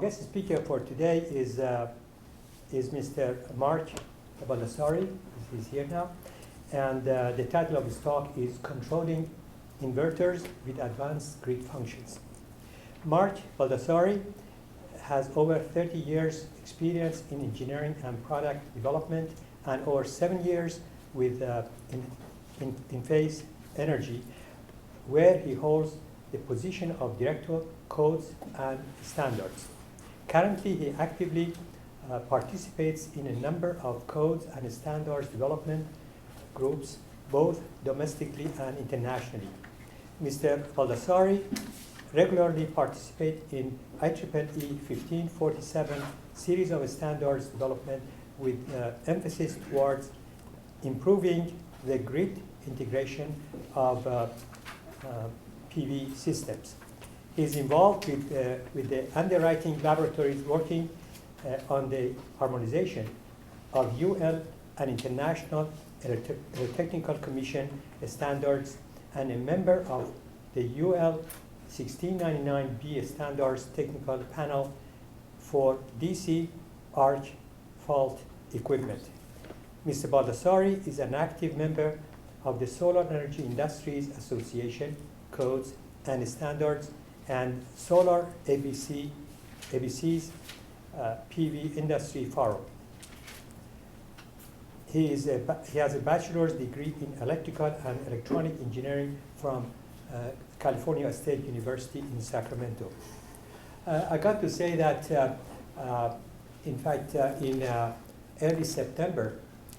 guest speaker for today is Mr. Mark Baldassari. He's here now. And the title of his talk is Controlling Inverters with Advanced Grid Functions. Mark Baldassari has over 30 years experience in engineering and product development and over 7 years with Enphase Energy, where he holds the position of Director of Codes and Standards. Currently, he actively participates in a number of codes and standards development groups, both domestically and internationally. Mr. Baldassari regularly participates in IEEE 1547 series of standards development with emphasis towards improving the grid integration of PV systems. He is involved with the underwriting laboratories working on the harmonization of UL and International Electrotechnical Commission standards and a member of the UL 1699B standards technical panel for DC arc fault equipment. Mr. Baldassari is an active member of the Solar Energy Industries Association Codes and Standards and Solar ABC's PV Industry Forum. He has a bachelor's degree in electrical and electronic engineering from California State University in Sacramento. I got to say that, in fact, in early September,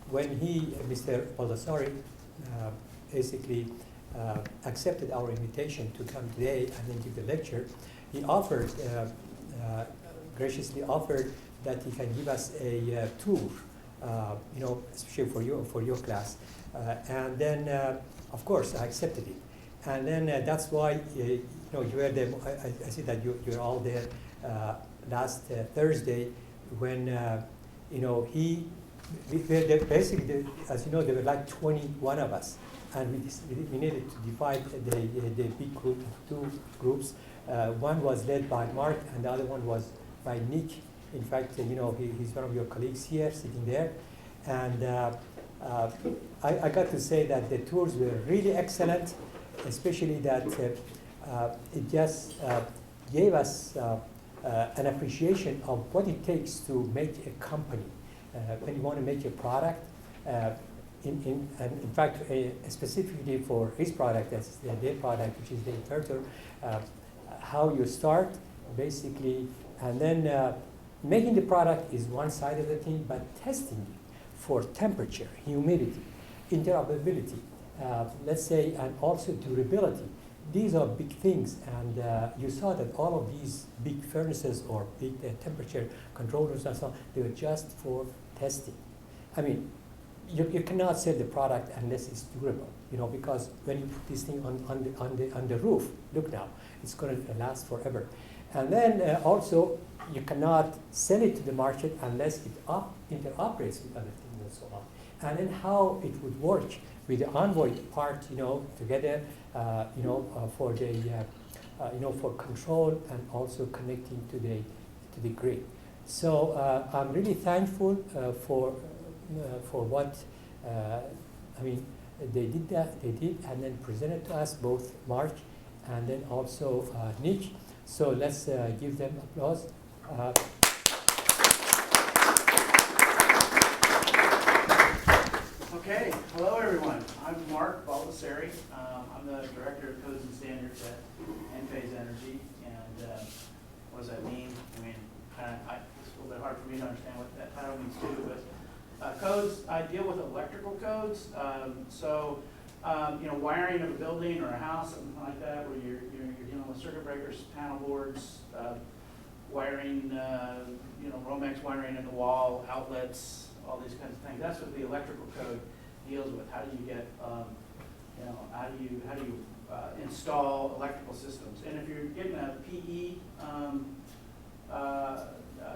when Mr. Baldassari, basically accepted our invitation to come today and then give the lecture, he offered, graciously offered that he can give us a tour, especially for your class. And then, of course, I accepted it. And then that's why, you were there. I see that you're all there last Thursday when, basically, as you know, there were like 21 of us. And we needed to divide the big group into two groups. One was led by Mark, and the other one was by Nick. In fact, he's one of your colleagues here, sitting there. And I got to say that the tours were really excellent, especially that it just gave us an appreciation of what it takes to make a company. When you want to make a product, in fact, specifically for his product, that's their product, which is the inverter, how you start, basically, and then making the product is one side of the thing, but testing it for temperature, humidity, interoperability, let's say, and also durability. These are big things, and you saw that all of these big furnaces or big temperature controllers and so on, they were just for testing. I mean, you cannot sell the product unless it's durable, because when you put this thing on the roof, look now, it's going to last forever. And then also, you cannot sell it to the market unless it interoperates with other things and so on. And then how it would work with the Envoy part, together, for the, for control and also connecting to the grid. So I'm really thankful for what, they did, and then presented to us both Mark and then also Nick. So let's give them applause. Okay, hello everyone. I'm Mark Baldassari. I'm the Director of Codes and Standards at Enphase Energy. And what does that mean? It's a little bit hard for me to understand what that title means too, but codes, I deal with electrical codes. Wiring of a building or a house, something like that, where you're dealing with circuit breakers, panel boards, wiring, Romex wiring in the wall, outlets, all these kinds of things. That's what the electrical code deals with. How do you get, how do you install electrical systems? And if you're getting a PE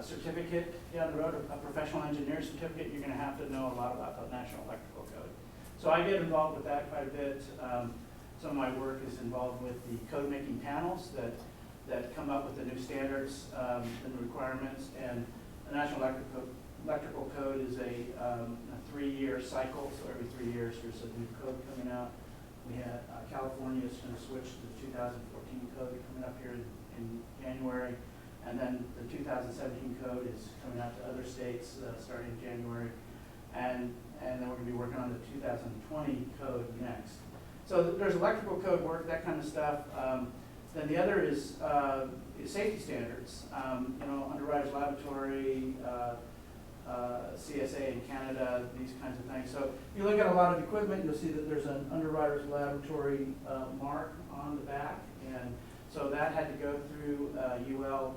certificate down the road, a professional engineer certificate, you're going to have to know a lot about the National Electrical Code. So I get involved with that quite a bit. Some of my work is involved with the code-making panels that that come up with the new standards and the requirements. And the National Electrical Code is a 3-year cycle, so every 3 years there's a new code coming out. We had California is going to switch to the 2014 code coming up here in January, and then the 2017 code is coming out to other states starting in January, and then we're going to be working on the 2020 code next. So there's electrical code work, that kind of stuff. Then the other is safety standards. Underwriters Laboratory, CSA in Canada, these kinds of things. So if you look at a lot of equipment, you'll see that there's an Underwriters Laboratory mark on the back, and so that had to go through UL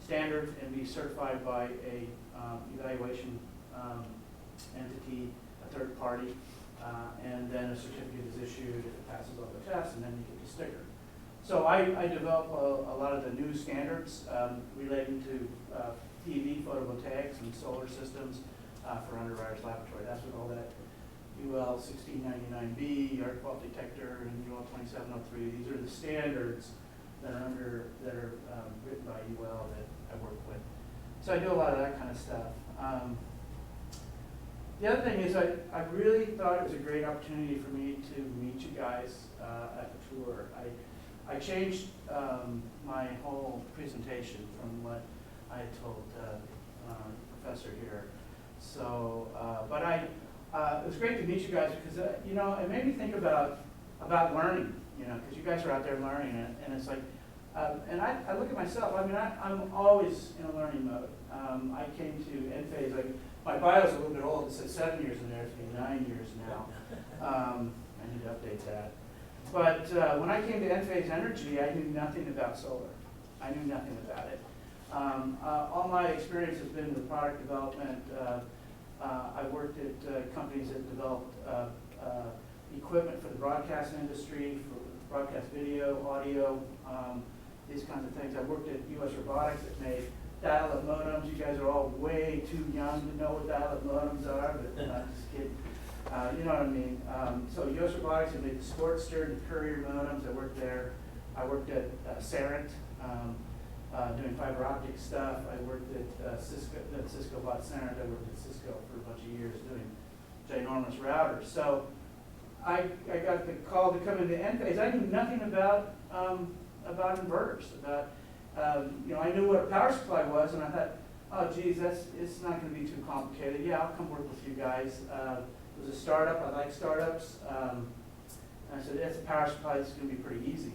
standards and be certified by a evaluation entity, a third party, and then a certificate is issued if it passes all the tests, and then you get the sticker. So I develop a lot of the new standards relating to PV photovoltaics and solar systems for Underwriters Laboratory. That's what all that UL 1699B, arc fault detector, and UL 2703. These are the standards that are written by UL that I work with. So I do a lot of that kind of stuff. The other thing is I really thought it was a great opportunity for me to meet you guys at the tour. I changed my whole presentation from what I had told the professor here. So, it was great to meet you guys because it made me think about learning. Because you guys are out there learning, and it's like, and I look at myself. I mean, I'm always in a learning mode. I came to Enphase. My bio's a little bit old. It says 7 years in there. It's been 9 years now. I need to update that. But when I came to Enphase Energy, I knew nothing about solar. I knew nothing about it. All my experience has been with product development. I worked at companies that developed equipment for the broadcast industry, for broadcast video, audio, these kinds of things. I worked at US Robotics that made dial-up modems. You guys are all way too young to know what dial-up modems are, but I'm just kidding. You know what I mean? So US Robotics had made the Sportster and the Courier modems. I worked there. I worked at Sarent, doing fiber optic stuff. I worked at Cisco. Then Cisco bought Sarent. I worked at Cisco for a bunch of years doing ginormous routers. So I got the call to come into Enphase. I knew nothing about inverters. I knew what a power supply was, and I thought, oh geez, it's not going to be too complicated. Yeah, I'll come work with you guys. It was a startup. I like startups. And I said, it's a power supply. This is going to be pretty easy.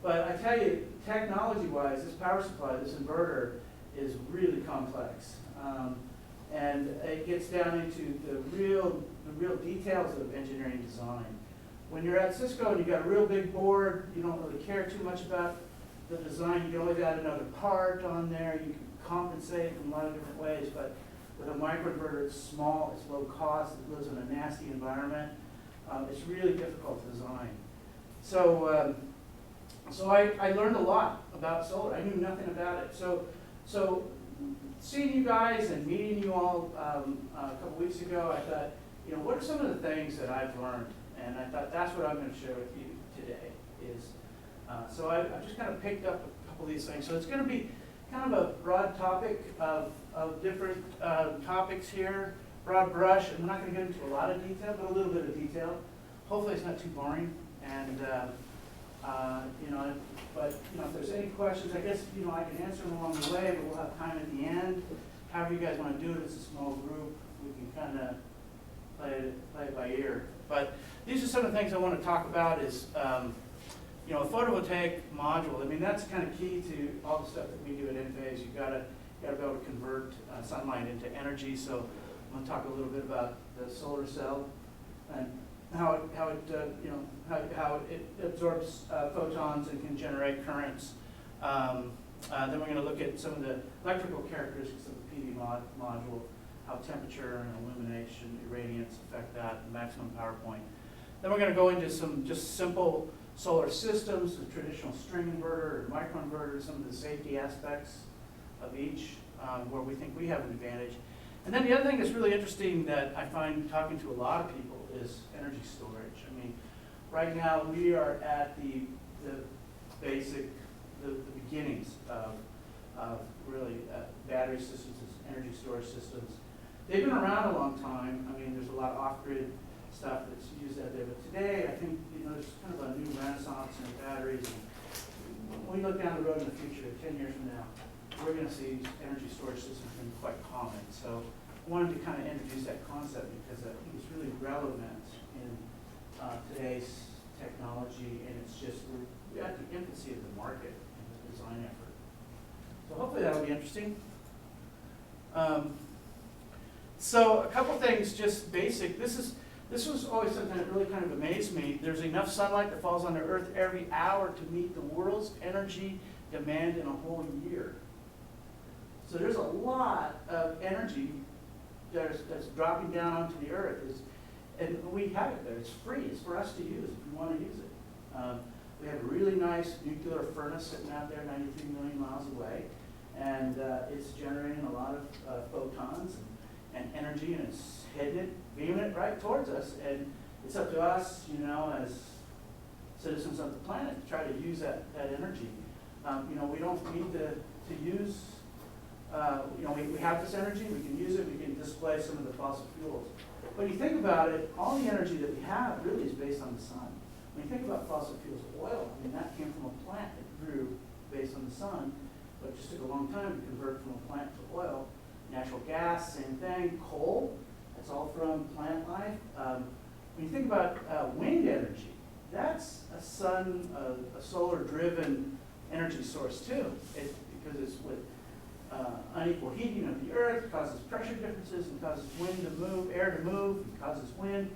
But I tell you, technology-wise, this power supply, this inverter, is really complex. And it gets down into the real details of engineering design. When you're at Cisco and you've got a real big board, you don't really care too much about the design. You can always add another part on there. You can compensate in a lot of different ways. But with a microinverter, it's small, it's low cost, it lives in a nasty environment. It's really difficult to design. So I learned a lot about solar. I knew nothing about it. So seeing you guys and meeting you all a couple weeks ago, I thought, what are some of the things that I've learned? And I thought that's what I'm going to share with you today. So I've just kind of picked up a couple of these things. So it's going to be kind of a broad topic of different topics here, broad brush, and we're not going to get into a lot of detail, but a little bit of detail. Hopefully it's not too boring. And but if there's any questions, I guess I can answer them along the way, but we'll have time at the end. However you guys want to do it, it's a small group. We can kind of play it by ear. But these are some of the things I want to talk about. Is a photovoltaic module. I mean, that's kind of key to all the stuff that we do at Enphase. You've got to be able to convert sunlight into energy. So I'm going to talk a little bit about the solar cell and how it absorbs photons and can generate currents. Then we're going to look at some of the electrical characteristics of the PV module, how temperature and illumination, irradiance affect that, the maximum power point. Then we're going to go into some just simple solar systems, the traditional string inverter or microinverter, some of the safety aspects of each, where we think we have an advantage. And then the other thing that's really interesting that I find talking to a lot of people is energy storage. I mean, right now we are at the basic the beginnings of really battery systems, energy storage systems. They've been around a long time. I mean, there's a lot of off-grid stuff that's used out there, but today I think there's kind of a new renaissance in batteries. And when we look down the road in the future, 10 years from now, we're going to see energy storage systems being quite common. So I wanted to kind of introduce that concept because I think it's really relevant in today's technology, and it's just we're at the infancy of the market and the design effort. So hopefully that'll be interesting. So a couple things, just basic. This was always something that really kind of amazed me. There's enough sunlight that falls on the Earth every hour to meet the world's energy demand in a whole year. So there's a lot of energy that's dropping down onto the Earth. And we have it there. It's free. It's for us to use if we want to use it. We have a really nice nuclear furnace sitting out there 93 million miles away. And it's generating a lot of photons and energy, and it's heading it, beaming it right towards us. And it's up to us, as citizens of the planet, to try to use that energy. We don't need to use, we have this energy, we can use it, we can displace some of the fossil fuels. When you think about it, all the energy that we have really is based on the sun. When you think about fossil fuels, oil, that came from a plant that grew based on the sun, but it just took a long time to convert from a plant to oil. Natural gas, same thing. Coal, that's all from plant life. When you think about wind energy, that's a solar-driven energy source too. Because it's with unequal heating of the Earth, causes pressure differences and causes wind to move, air to move, and causes wind,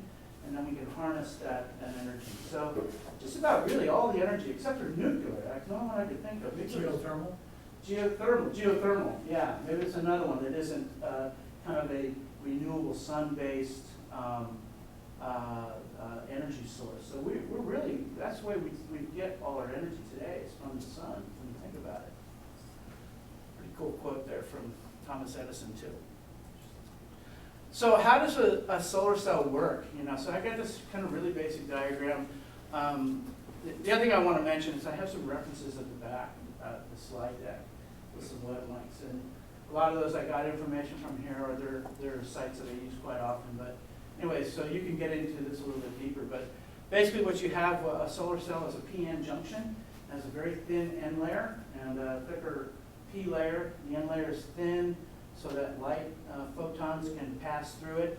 and then we can harness that energy. So just about really all the energy, except for nuclear. That's the only one I could think of. Geothermal? Geothermal, yeah. Maybe it's another one that isn't kind of a renewable sun-based energy source. So we're really, that's the way we get all our energy today, is from the sun, when you think about it. Pretty cool quote there from Thomas Edison, too. So how does a solar cell work? So I got this kind of really basic diagram. The other thing I want to mention is I have some references at the back, the slide deck, with some web links. And a lot of those I got information from here, or they're sites that I use quite often. But anyway, so you can get into this a little bit deeper. But basically what you have, a solar cell is a p-n junction. It has a very thin N layer and a thicker P layer. The N layer is thin so that light photons can pass through it.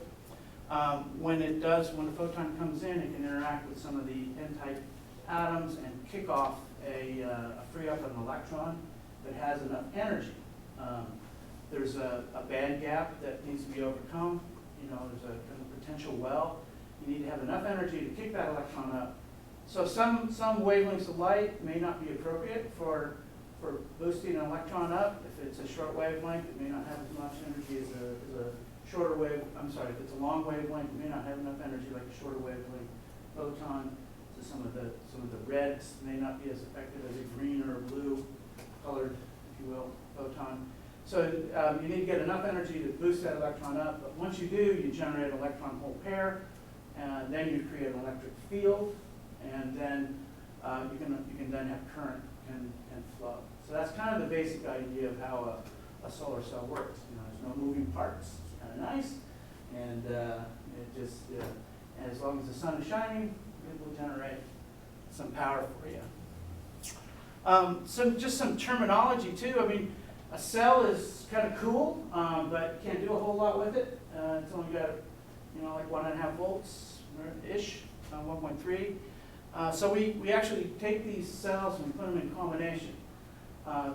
When the photon comes in, it can interact with some of the N-type atoms and kick off free up an electron that has enough energy. There's a band gap that needs to be overcome. There's a kind of potential well. You need to have enough energy to kick that electron up. So some wavelengths of light may not be appropriate for boosting an electron up. If it's a short wavelength, it may not have as much energy as a shorter wave. I'm sorry, if it's a long wavelength, it may not have enough energy like a shorter wavelength photon. So some of the reds may not be as effective as a green or a blue colored, if you will, photon. So you need to get enough energy to boost that electron up. But once you do, you generate an electron hole pair, and then you create an electric field, and then you can then have current and flow. So that's kind of the basic idea of how a solar cell works. There's no moving parts. It's kind of nice, and it just and as long as the sun is shining, it will generate some power for you. Just some terminology too. A cell is kind of cool, but you can't do a whole lot with it. It's only got, like 1.5 volts ish, 1.3. So we actually take these cells and we put them in combination.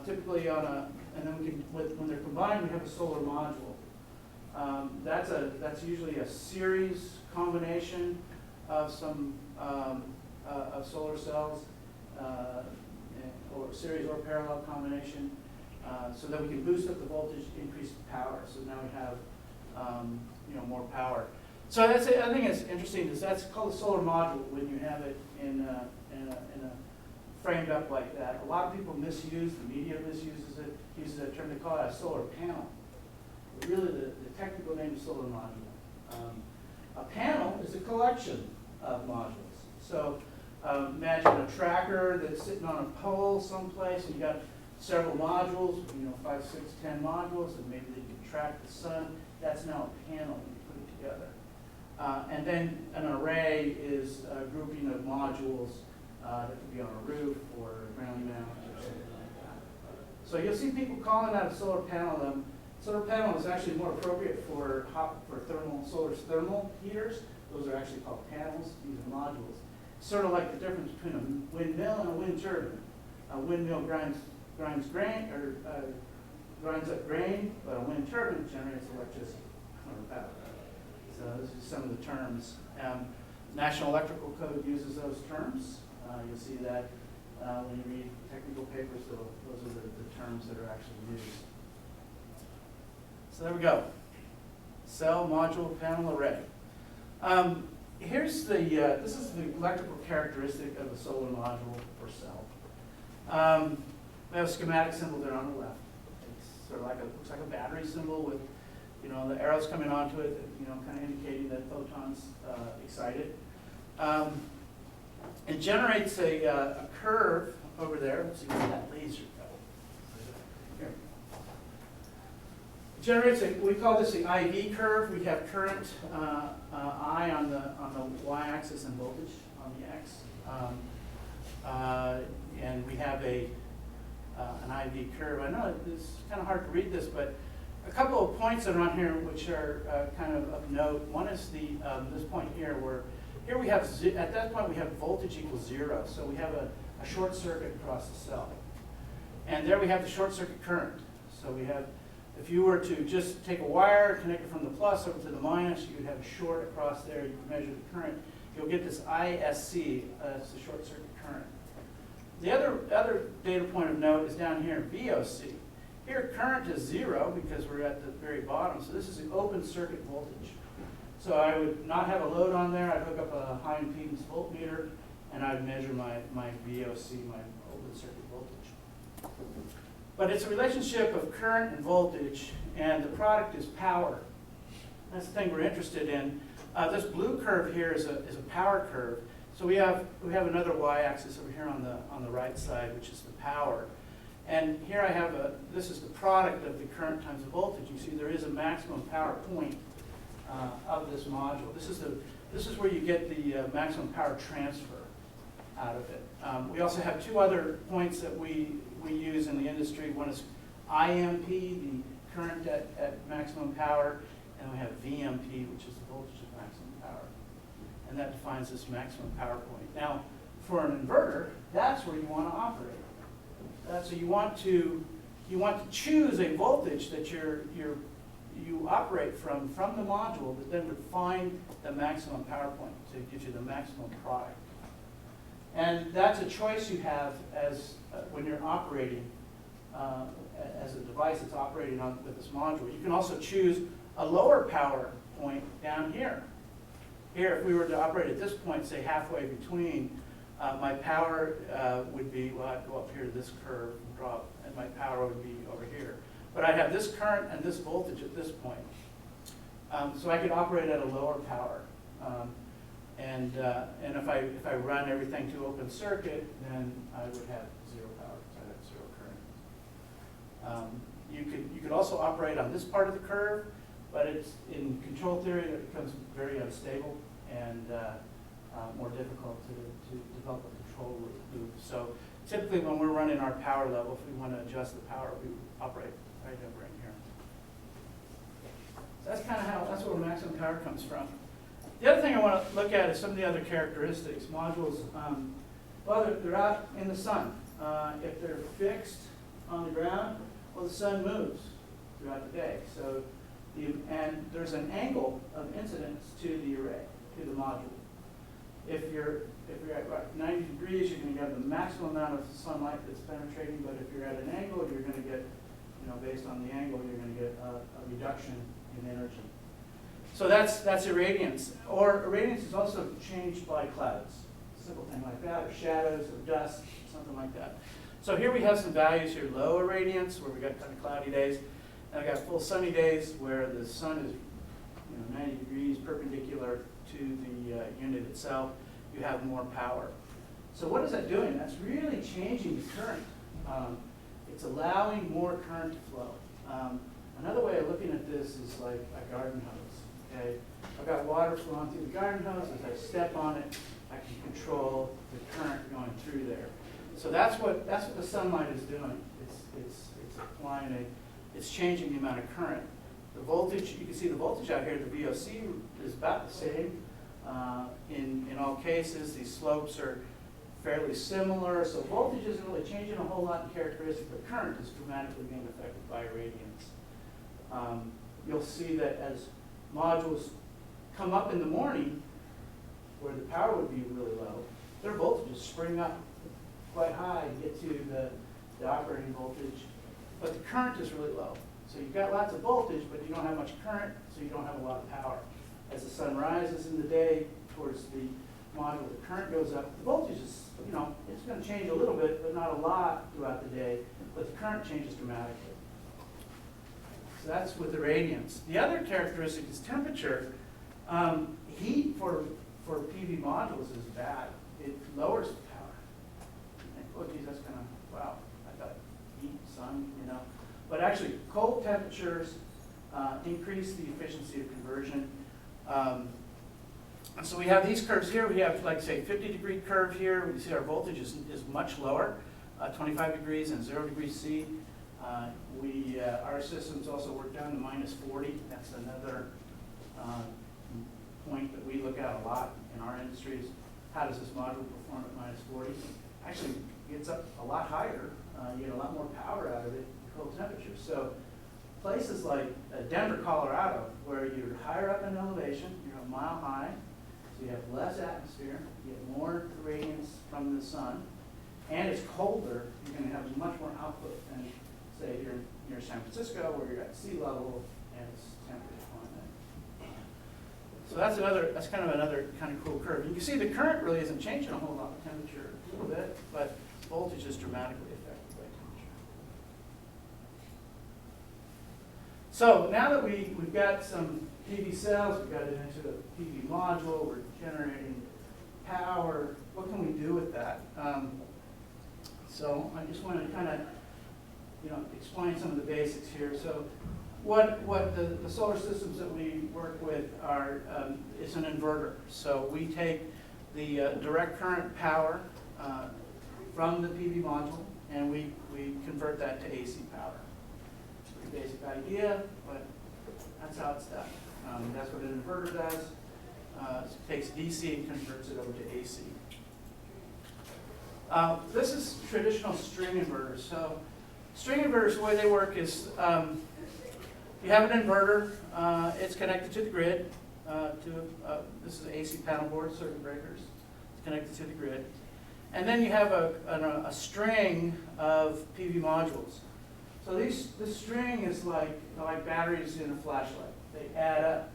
Typically and then when they're combined, we have a solar module. That's usually a series combination of some of solar cells, or series or parallel combination, so that we can boost up the voltage, increase the power. So now we have more power. So I think it's interesting. That's called a solar module when you have it in a framed up like that. A lot of people misuse, the media misuses it, uses a term, they call it a solar panel. But really the technical name is solar module. A panel is a collection of modules. So Imagine a tracker that's sitting on a pole someplace, and you got several modules, 5, 6, 10 modules, and maybe they can track the sun. That's now a panel when you put it together. And then an array is a grouping of modules that could be on a roof or ground mount or something like that. So you'll see people calling that a solar panel. Solar panel is actually more appropriate for solar thermal heaters. Those are actually called panels. These are modules. Sort of like the difference between a windmill and a wind turbine. A windmill grinds grain or grinds up grain, but a wind turbine generates electricity or power. So those are some of the terms. National Electrical Code uses those terms. You'll see that when you read technical papers. So those are the terms that are actually used. So there we go. Cell, module, panel, array. Here's this is the electrical characteristic of a solar module or cell. We have a schematic symbol there on the left. It's sort of like looks like a battery symbol with, the arrows coming onto it, kind of indicating that photons excited. It generates a curve over there. Let's see where that laser goes. Here. It generates we call this the IV curve. We have current I on the y-axis and voltage on the x, and we have an IV curve. I know it's kind of hard to read this, but a couple of points that are on here which are kind of note. One is this point here, where here we have at that point we have voltage equals 0, so we have a short circuit across the cell, and there we have the short circuit current. So we have, if you were to just take a wire, connect it from the plus over to the minus, you would have a short across there. You can measure the current. You'll get this ISC, that's the short circuit current. The other data point of note is down here, VOC. Here current is 0 because we're at the very bottom, so this is an open circuit voltage. So I would not have a load on there. I'd hook up a high impedance voltmeter, and I'd measure my VOC, my open circuit voltage. But it's a relationship of current and voltage, and the product is power. That's the thing we're interested in. This blue curve here is a power curve. So we have another y-axis over here on the right side, which is the power. And here I have this is the product of the current times the voltage. You see there is a maximum power point of this module. This is where you get the maximum power transfer out of it. We also have two other points that we use in the industry. One is IMP, the current at maximum power, and we have VMP, which is the voltage at maximum power. And that defines this maximum power point. Now, for an inverter, that's where you want to operate. So you want to choose a voltage that you operate from the module that then would find the maximum power point to give you the maximum product. And that's a choice you have as when you're operating as a device that's operating with this module. You can also choose a lower power point down here. Here, if we were to operate at this point, say halfway between, my power would be, well, I'd go up here to this curve and drop, and my power would be over here. But I'd have this current and this voltage at this point. So I could operate at a lower power. And if I run everything to open circuit, then I would have 0 power because I have 0 current. You could also operate on this part of the curve, but it's in control theory it becomes very unstable and more difficult to develop a control loop. So typically when we're running our power level, if we want to adjust the power, we operate right over in here. So that's kind of that's where maximum power comes from. The other thing I want to look at is some of the other characteristics. Modules, well, they're out in the sun. If they're fixed on the ground, well, the sun moves throughout the day. So, and there's an angle of incidence to the array, to the module. If you're at 90 degrees, you're going to get the maximum amount of sunlight that's penetrating. But if you're at an angle, you're going to get, based on the angle, you're going to get a reduction in energy. So that's irradiance. Or irradiance is also changed by clouds. A simple thing like that, or shadows, or dust, something like that. So here we have some values here. Low irradiance, where we got kind of cloudy days. And I got full sunny days where the sun is 90 degrees perpendicular to the unit itself. You have more power. So what is that doing? That's really changing the current. It's allowing more current to flow. Another way of looking at this is like a garden hose. Okay, I've got water flowing through the garden hose. As I step on it, I can control the current going through there. So that's what the sunlight is doing. It's applying it's changing the amount of current. The voltage, you can see the voltage out here. The VOC is about the same in all cases. These slopes are fairly similar, so voltage isn't really changing a whole lot in characteristics, but current is dramatically being affected by irradiance. You'll see that as modules come up in the morning, where the power would be really low, their voltages spring up quite high and get to the operating voltage, but the current is really low. So you've got lots of voltage, but you don't have much current, so you don't have a lot of power. As the sun rises in the day towards the module, the current goes up. The voltage is, it's going to change a little bit, but not a lot throughout the day, but the current changes dramatically. So that's with irradiance. The other characteristic is temperature. Heat for PV modules is bad. It lowers the power. You think, oh geez, that's kind of, wow, I thought heat, sun, But actually, cold temperatures increase the efficiency of conversion. So we have these curves here. We have, like, say, 50-degree curve here. We see our voltage is much lower, 25 degrees and 0 degrees C. Our systems also work down to -40. That's another point that we look at a lot in our industries. How does this module perform at -40? Actually, it gets up a lot higher. You get a lot more power out of it at cold temperatures. So places like Denver, Colorado, where you're higher up in elevation, you're a mile high, so you have less atmosphere, you get more radiance from the sun, and it's colder, you're going to have much more output than, say, here near San Francisco, where you're at sea level and it's temperature climate. So that's kind of another kind of cool curve. You can see the current really isn't changing a whole lot with temperature, a little bit, but voltage is dramatically affected by temperature. So now that we've got some PV cells, we've got it into a PV module, we're generating power, what can we do with that? So I just want to kind of explain some of the basics here. So what the solar systems that we work with are, is an inverter. So we take the direct current power from the PV module and we convert that to AC power. It's a pretty basic idea, but that's how it's done. That's what an inverter does. It takes DC and converts it over to AC. This is traditional string inverters. So string inverters, the way they work is you have an inverter. It's connected to the grid. This is an AC panel board, circuit breakers. It's connected to the grid. And then you have a string of PV modules. So this string is like batteries in a flashlight. They add up.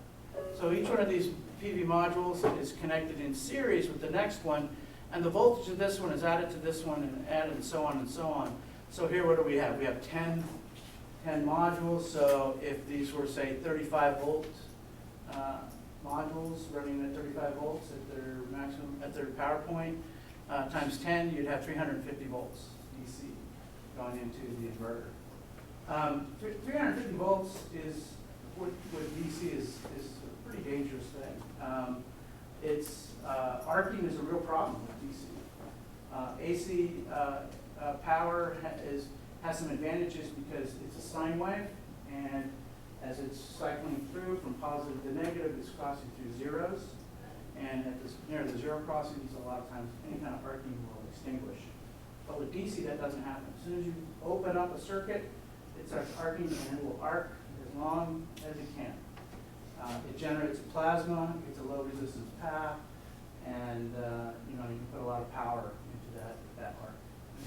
So each one of these PV modules is connected in series with the next one, and the voltage of this one is added to this one and added and so on and so on. So here what do we have? We have 10 modules. So if these were, say, 35 volt modules running at 35 volts at their maximum, at their power point, times 10, you'd have 350 volts DC going into the inverter. 350 volts is, with DC is a pretty dangerous thing. Arcing is a real problem with DC. AC power has some advantages because it's a sine wave, and as it's cycling through from positive to negative, it's crossing through zeros. And near the zero crossings, a lot of times any kind of arcing will extinguish. But with DC, that doesn't happen. As soon as you open up a circuit, it starts arcing, and it will arc as long as it can. It generates a plasma, it's a low resistance path, and you can put a lot of power into that arc.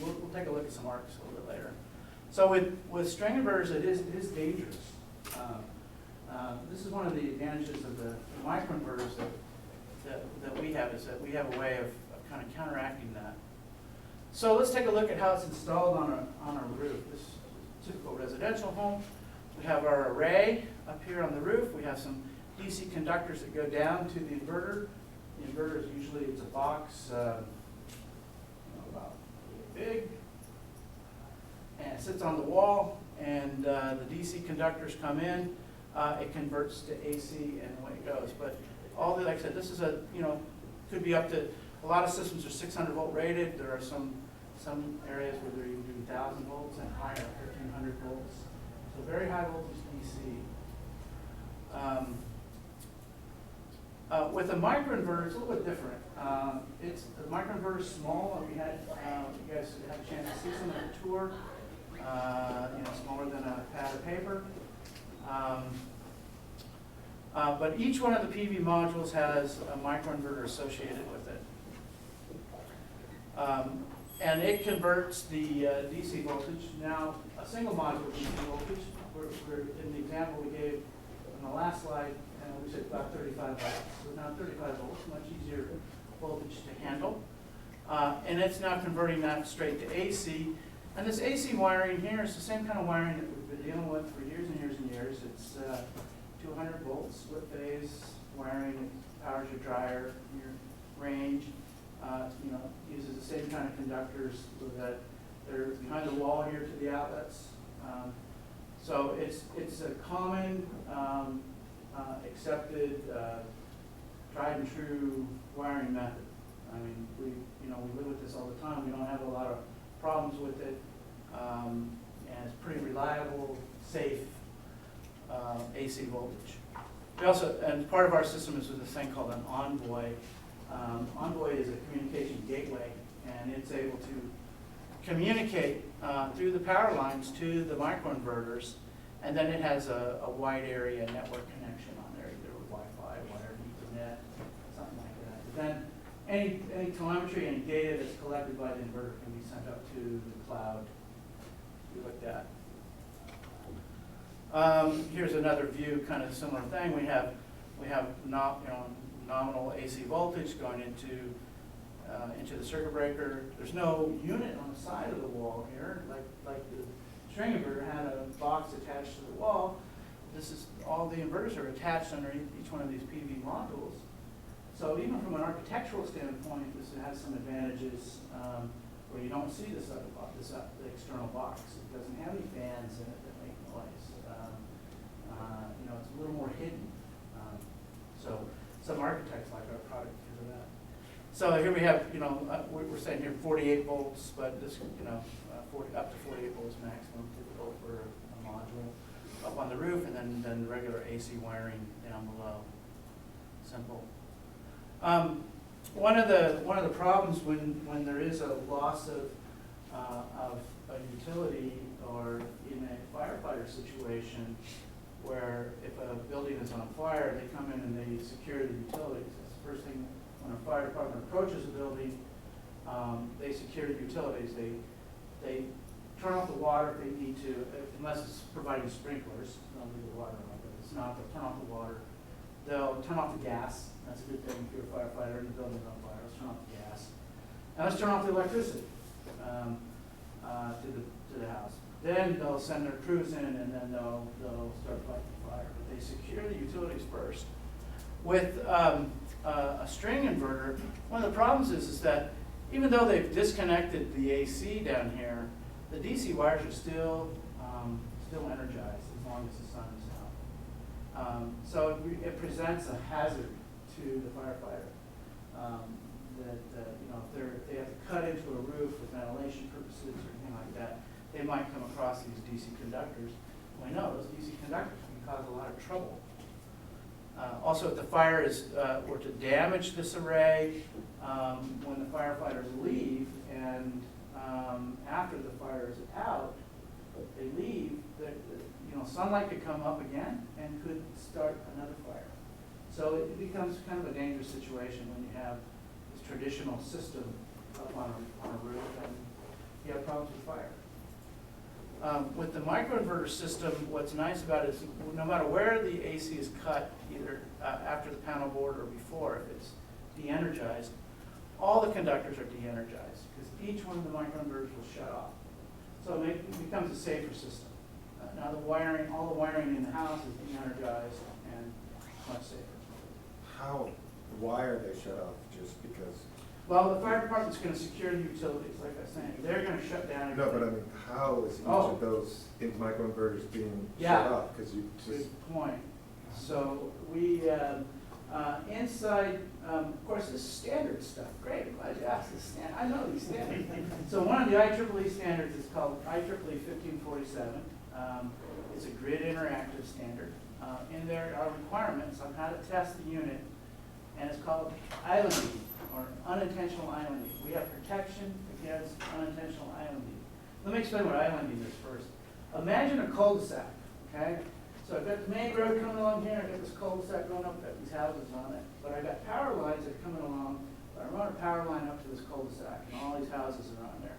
We'll take a look at some arcs a little bit later. So with string inverters, it is dangerous. This is one of the advantages of the microinverters that we have, is that we have a way of kind of counteracting that. So let's take a look at how it's installed on our roof. This is a typical residential home. We have our array up here on the roof. We have some DC conductors that go down to the inverter. The inverter is usually, it's a box, big, and it sits on the wall, and the DC conductors come in, it converts to AC, and away it goes. But all the, like I said, this is a, could be up to, a lot of systems are 600 volt rated. There are some areas where they're even doing 1,000 volts and higher, 1,300 volts. So very high voltage DC. With a microinverter, it's a little bit different. The microinverter is small, and we had, you guys had a chance to see some of the tour. Smaller than a pad of paper. But each one of the PV modules has a microinverter associated with it. And it converts the DC voltage. Now, a single module DC voltage, we're in the example we gave on the last slide, we said about 35 volts. So now 35 volts, much easier voltage to handle. And it's now converting that straight to AC. And this AC wiring here is the same kind of wiring that we've been dealing with for years and years and years. It's 200 volts split phase wiring. It powers your dryer, your range. Uses the same kind of conductors so that they're behind the wall here to the outlets. So it's a common, accepted, tried and true wiring method. I mean, we live with this all the time. We don't have a lot of problems with it, and it's pretty reliable, safe AC voltage. We also, and part of our system is with this thing called an Envoy. Envoy is a communication gateway, and it's able to communicate through the power lines to the microinverters, and then it has a wide area network connection on there, either with Wi-Fi, wired Ethernet, something like that. But then any telemetry, any data that's collected by the inverter can be sent up to the cloud. We looked at. Here's another view, kind of similar thing. We have nominal AC voltage going into the circuit breaker. There's no unit on the side of the wall here, like the string inverter had a box attached to the wall. This is all the inverters are attached underneath each one of these PV modules. So even from an architectural standpoint, this has some advantages where you don't see this other box, the external box. It doesn't have any fans in it that make noise. It's a little more hidden. So some architects like our product because of that. So here we have, we're saying here 48 volts, but this, up to 48 volts maximum, typical for a module up on the roof, and then the regular AC wiring down below. Simple. One of the problems when there is a loss of a utility or in a firefighter situation, where if a building is on fire, they come in and they secure the utilities. That's the first thing when a fire department approaches a building. They secure the utilities. They turn off the water if they need to, unless it's providing sprinklers. They'll leave the water on, but if it's not, they'll turn off the water. They'll turn off the gas. That's a good thing if you're a firefighter and the building's on fire. Let's turn off the gas. And let's turn off the electricity to the house. Then they'll send their crews in, and then they'll start fighting the fire. But they secure the utilities first. With a string inverter, one of the problems is that even though they've disconnected the AC down here, the DC wires are still energized as long as the sun is out. So it presents a hazard to the firefighter. If they have to cut into a roof for ventilation purposes or anything like that, they might come across these DC conductors. We know those DC conductors can cause a lot of trouble. Also, if the fire were to damage this array, when the firefighters leave and after the fire is out, they leave, sunlight could come up again and could start another fire. So it becomes kind of a dangerous situation when you have this traditional system up on a roof and you have problems with fire. With the microinverter system, what's nice about it is no matter where the AC is cut, either after the panel board or before, if it's de-energized, all the conductors are de-energized because each one of the microinverters will shut off. So it becomes a safer system. Now all the wiring in the house is de-energized and much safer. Why are they shut off? Just because Well, the fire department's gonna secure the utilities, like I was saying, they're gonna shut down everything. No, but I mean, how is each Oh. of those microinverters being Yeah. shut off? Because you just, Good point. So we, inside, of course, this is standard stuff. Great, I'm glad you asked this. I know these standards. So one of the IEEE standards is called IEEE 1547. It's a grid interactive standard. And there are requirements on how to test the unit, and it's called islanding, or unintentional islanding. We have protection against unintentional islanding. Let me explain what islanding is first. Imagine a cul-de-sac, okay? So I've got the main road coming along here, I've got this cul-de-sac going up, I've got these houses on it, but I've got power lines that are coming along, but I run a power line up to this cul-de-sac, and all these houses are on there.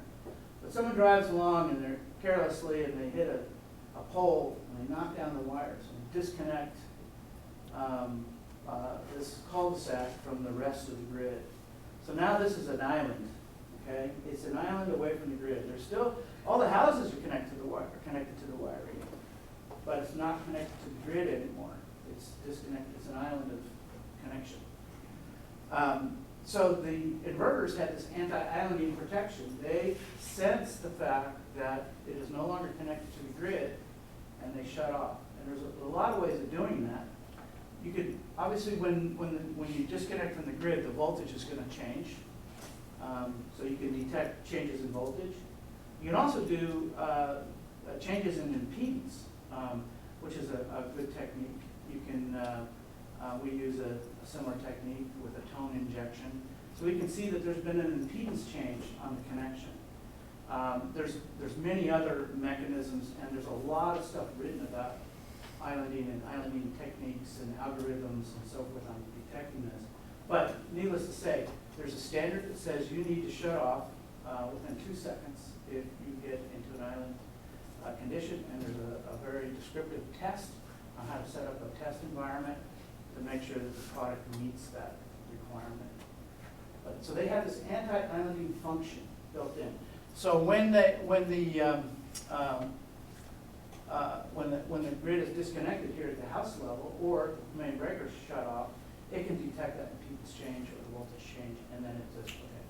But someone drives along and they're carelessly, and they hit a pole, and they knock down the wires, and disconnect this cul-de-sac from the rest of the grid. So now this is an island, okay? It's an island away from the grid. There's still, all the houses are connected to the wiring, but it's not connected to the grid anymore. It's disconnected, it's an island of connection. So the inverters had this anti-islanding protection. They sense the fact that it is no longer connected to the grid, and they shut off. And there's a lot of ways of doing that. You could, obviously, when you disconnect from the grid, the voltage is going to change. So you can detect changes in voltage. You can also do changes in impedance, which is a good technique. You can, we use a similar technique with a tone injection. So we can see that there's been an impedance change on the connection. There's many other mechanisms, and there's a lot of stuff written about islanding and islanding techniques and algorithms and so forth on detecting this. But needless to say, there's a standard that says you need to shut off within 2 seconds if you get into an island condition, and there's a very descriptive test on how to set up a test environment to make sure that the product meets that requirement. But, so they have this anti-islanding function built in. So when the grid is disconnected here at the house level, or the main breaker is shut off, it can detect that impedance change or the voltage change, and then it says, okay,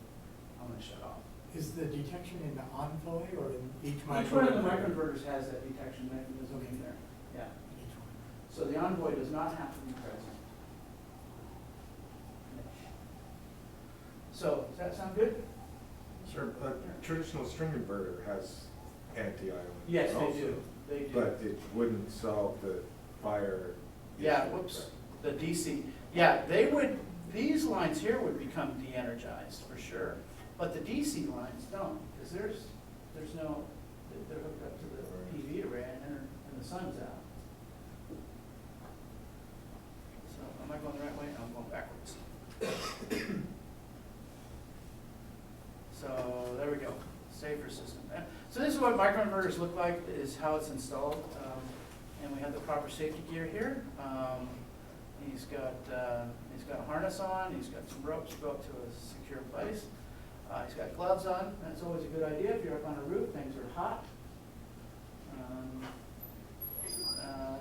I'm going to shut off. Is the detection in the envoy or in each Each one of the microinverter? microinverters has that detection mechanism in there. Yeah. Each one. So the envoy does not have to be present. So, does that sound good? sure, a traditional string inverter has anti-island. Yes, they also, do. They do. But it wouldn't solve the fire. Yeah, issue. whoops, the DC. Yeah, they would, these lines here would become de-energized for sure, but the DC lines don't, because there's no, they're hooked up to the PV array and the sun's out. So, am I going the right way? No, I'm going backwards. So, there we go, safer system. So this is what microinverters look like, is how it's installed. And we have the proper safety gear here. He's got a harness on, he's got some ropes to go up to a secure place. He's got gloves on. That's always a good idea if you're up on a roof, things are hot.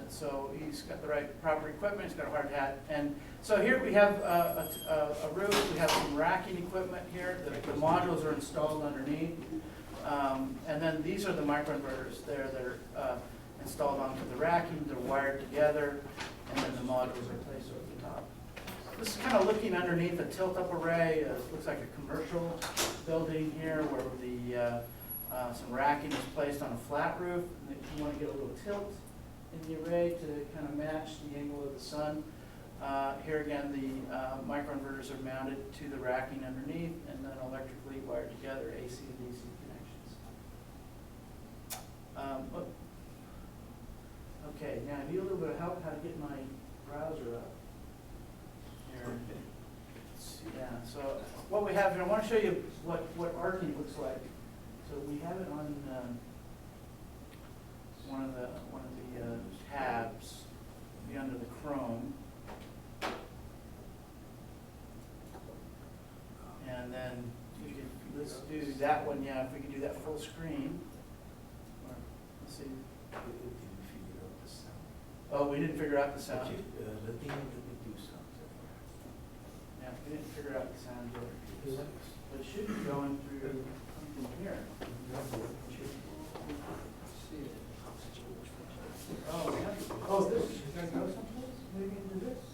So he's got the right proper equipment, he's got a hard hat. And so here we have a roof, we have some racking equipment here, the modules are installed underneath. And then these are the microinverters there that are installed onto the racking, they're wired together, and then the modules are placed over the top. This is kind of looking underneath a tilt-up array. It looks like a commercial building here where the some racking is placed on a flat roof. And if you want to get a little tilt in the array to kind of match the angle of the sun. Here again, the microinverters are mounted to the racking underneath and then electrically wired together, AC to DC connections. Okay, now I need a little bit of help how to get my browser up. Here. Yeah, so what we have here, I want to show you what arcing looks like. So we have it on one of the tabs, be under the Chrome. And then let's do that one, yeah, if we can do that full screen. Or, let's see. Oh, we didn't figure out the sound. The thing that we do something. Yeah. We didn't figure out the sound door. But it should be going through something here. Oh, yeah. Oh, this, you guys go someplace? Maybe into this?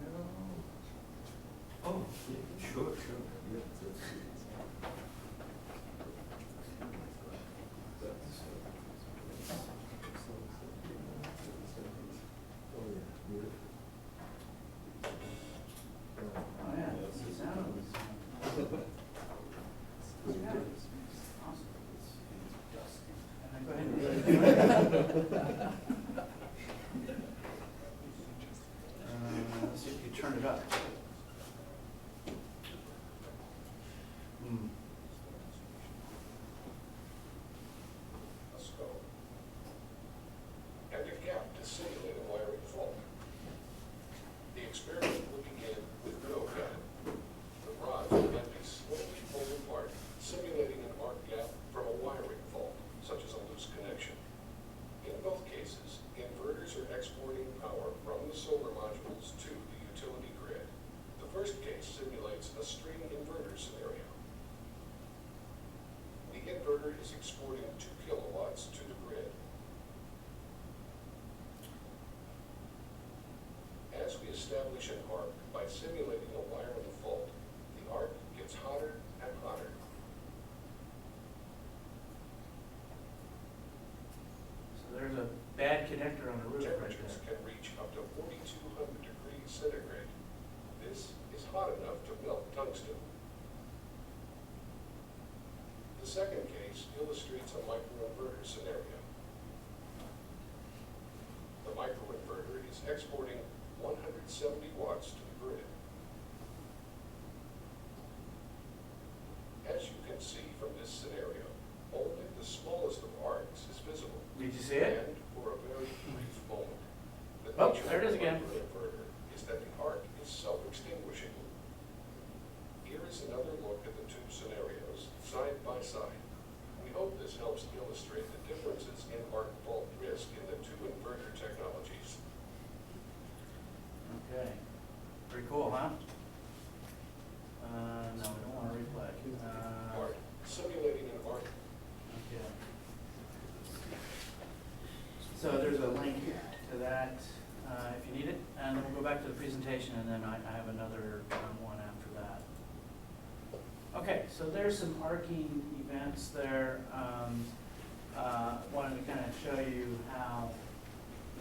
No. Oh, yeah, sure, yeah, Oh, yeah, that's the sound of this. Yeah. Awesome. And then go ahead and do it. Let's see if you turn it up. Hmm. Let's go. And a gap to simulate a wiring fault. The experiment will begin with no gap. The rods will then be slowly pulled apart, simulating an arc gap from a wiring fault, such as a loose connection. In both cases, inverters are exporting power from the solar modules to the utility grid. The first case simulates a string inverter scenario. The inverter is exporting 2 kilowatts to the grid. As we establish an arc by simulating a wiring fault, the arc gets hotter and hotter. So there's a bad connector on the roof right Temperatures there. can reach up to 4,200 degrees centigrade. This is hot enough to melt tungsten. The second case illustrates a microinverter scenario. The microinverter is exporting 170 watts to the grid. As you can see from this scenario, only the smallest of arcs is visible. Did you see it? And for a very brief moment. The Oh, nature there it is of the again. microinverter is that the arc is self-extinguishing. Here is another look at the 2 scenarios, side by side. We hope this helps illustrate the differences in arc fault risk in the 2 inverter technologies. Okay. Pretty cool, huh? No, we don't want to replay. Arc, simulating an arc. Okay. So there's a link to that if you need it, and then we'll go back to the presentation, and then I have another one after that. Okay, so there's some arcing events there. Wanted to kind of show you how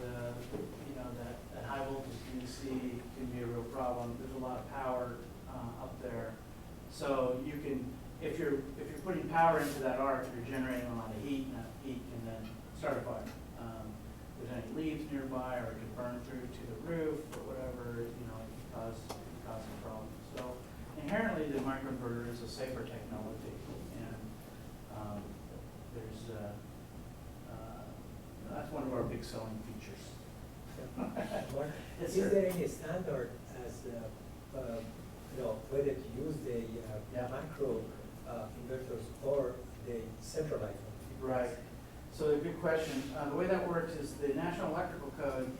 that high voltage DC can be a real problem. There's a lot of power up there, so you can, if you're putting power into that arc, you're generating a lot of heat, and that heat can then start a fire. If there's any leaves nearby, or it can burn through to the roof, or whatever, it can cause some problems. So inherently, the microinverter is a safer technology, and that's one of our big selling features. Is there any standard as, whether to use the macro inverters or the centralized ones? Right. So a good question. The way that works is the National Electrical Code,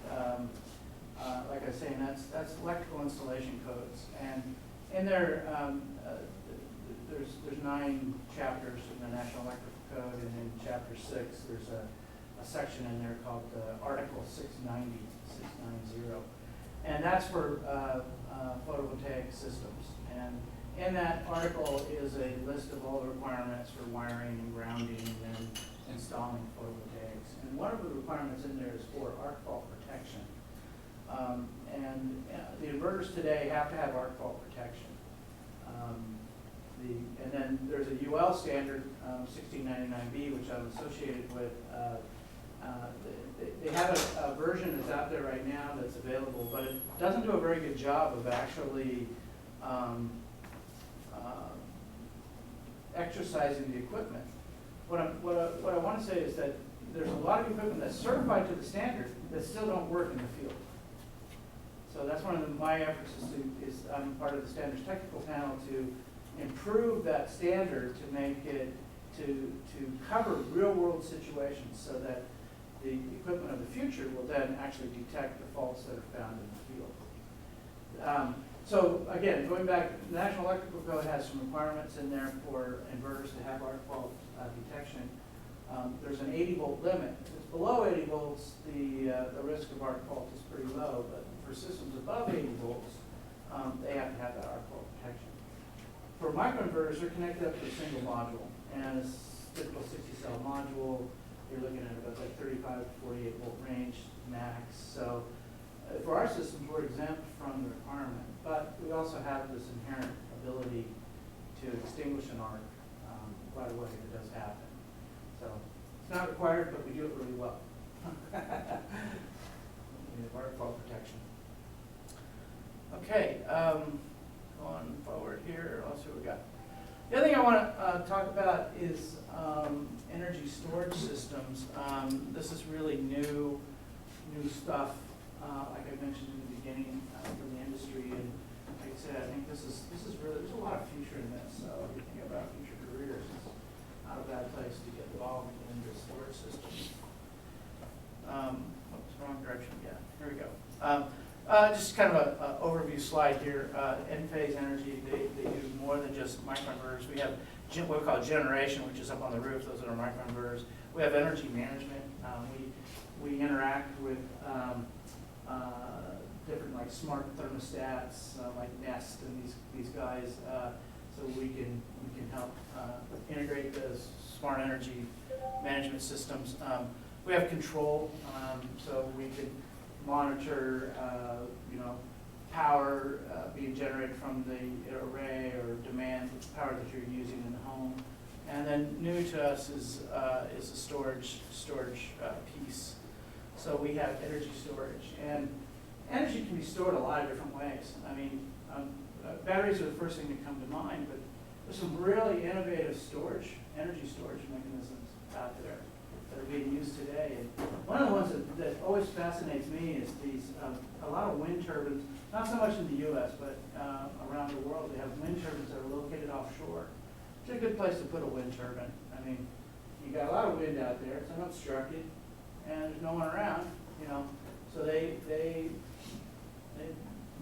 like I was saying, that's electrical installation codes. And in there, there's 9 chapters in the National Electrical Code, and in Chapter 6, there's a section in there called Article 690. And that's for photovoltaic systems. And in that article is a list of all the requirements for wiring and grounding and installing photovoltaics. And one of the requirements in there is for arc fault protection. The inverters today have to have arc fault protection. And then there's a UL standard, 1699B, which I'm associated with. They have a version that's out there right now that's available, but it doesn't do a very good job of actually exercising the equipment. What I want to say is that there's a lot of equipment that's certified to the standard that still don't work in the field. So that's one of my efforts is I'm part of the standards technical panel to improve that standard to make it to cover real world situations so that the equipment of the future will then actually detect the faults that are found in the field. So again, going back, the National Electrical Code has some requirements in there for inverters to have arc fault detection. There's an 80-volt limit. If it's below 80 volts, the risk of arc fault is pretty low, but for systems above 80 volts, they have to have that arc fault protection. For microinverters, they're connected up to a single module, and a typical 60-cell module, you're looking at about like 35 to 48 volt range max. So for our systems, we're exempt from the requirement, but we also have this inherent ability to extinguish an arc right away if it does happen. So it's not required, but we do it really well. We have arc fault protection. Okay, going forward here, let's see what we got. The other thing I want to talk about is energy storage systems. This is really new stuff, like I mentioned in the beginning, from the industry. And like I said, I think this is really, there's a lot of future in this. So if you think about future careers, it's not a bad place to get involved in the storage systems. Oops, wrong direction. Yeah, here we go. Just kind of an overview slide here. Enphase Energy, they do more than just microinverters. We have what we call generation, which is up on the roof. Those are our microinverters. We have energy management. We interact with different like smart thermostats, like Nest and these guys, so we can help integrate those smart energy management systems. We have control, so we can monitor, power being generated from the array or demand power that you're using in the home. And then new to us is a storage piece. So we have energy storage, and energy can be stored a lot of different ways. I mean, batteries are the first thing that come to mind, but there's some really innovative energy storage mechanisms out there that are being used today. And one of the ones that always fascinates me is these, a lot of wind turbines, not so much in the U.S., but around the world, they have wind turbines that are located offshore. It's a good place to put a wind turbine. I mean, you got a lot of wind out there, it's unobstructed, and there's no one around, so they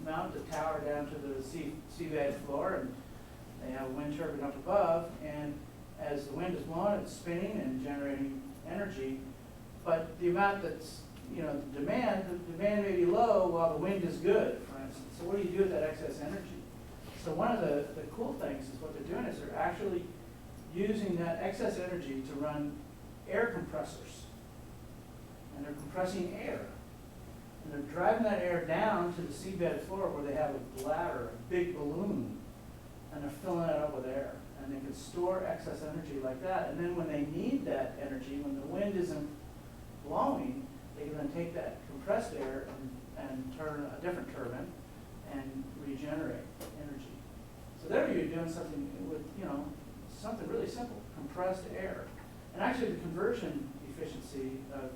mount the tower down to the seabed floor, and they have a wind turbine up above, and as the wind is blowing, it's spinning and generating energy, but the amount that's, the demand may be low while the wind is good, for instance. So what do you do with that excess energy? So one of the cool things is what they're doing is they're actually using that excess energy to run air compressors. And they're compressing air. And they're driving that air down to the seabed floor where they have a bladder, a big balloon, and they're filling it up with air. And they can store excess energy like that. And then when they need that energy, when the wind isn't blowing, they can then take that compressed air and turn a different turbine and regenerate energy. So there you're doing something with, something really simple, compressed air. And actually the conversion efficiency of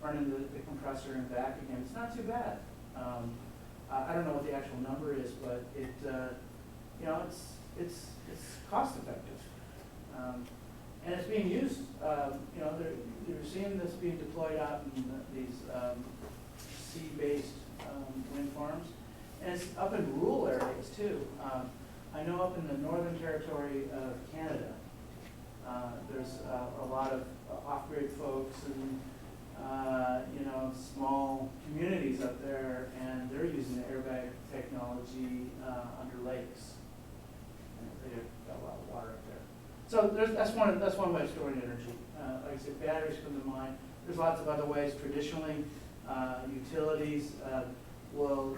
running the compressor and back again, it's not too bad. I don't know what the actual number is, but it's cost effective. And it's being used, they're seeing this being deployed out in these sea-based wind farms. And it's up in rural areas too. I know up in the Northern Territory of Canada, there's a lot of off-grid folks and small communities up there, and they're using the airbag technology under lakes. And they've got a lot of water up there. So that's one way of storing energy. Like I said, batteries come to mind. There's lots of other ways. Traditionally, utilities will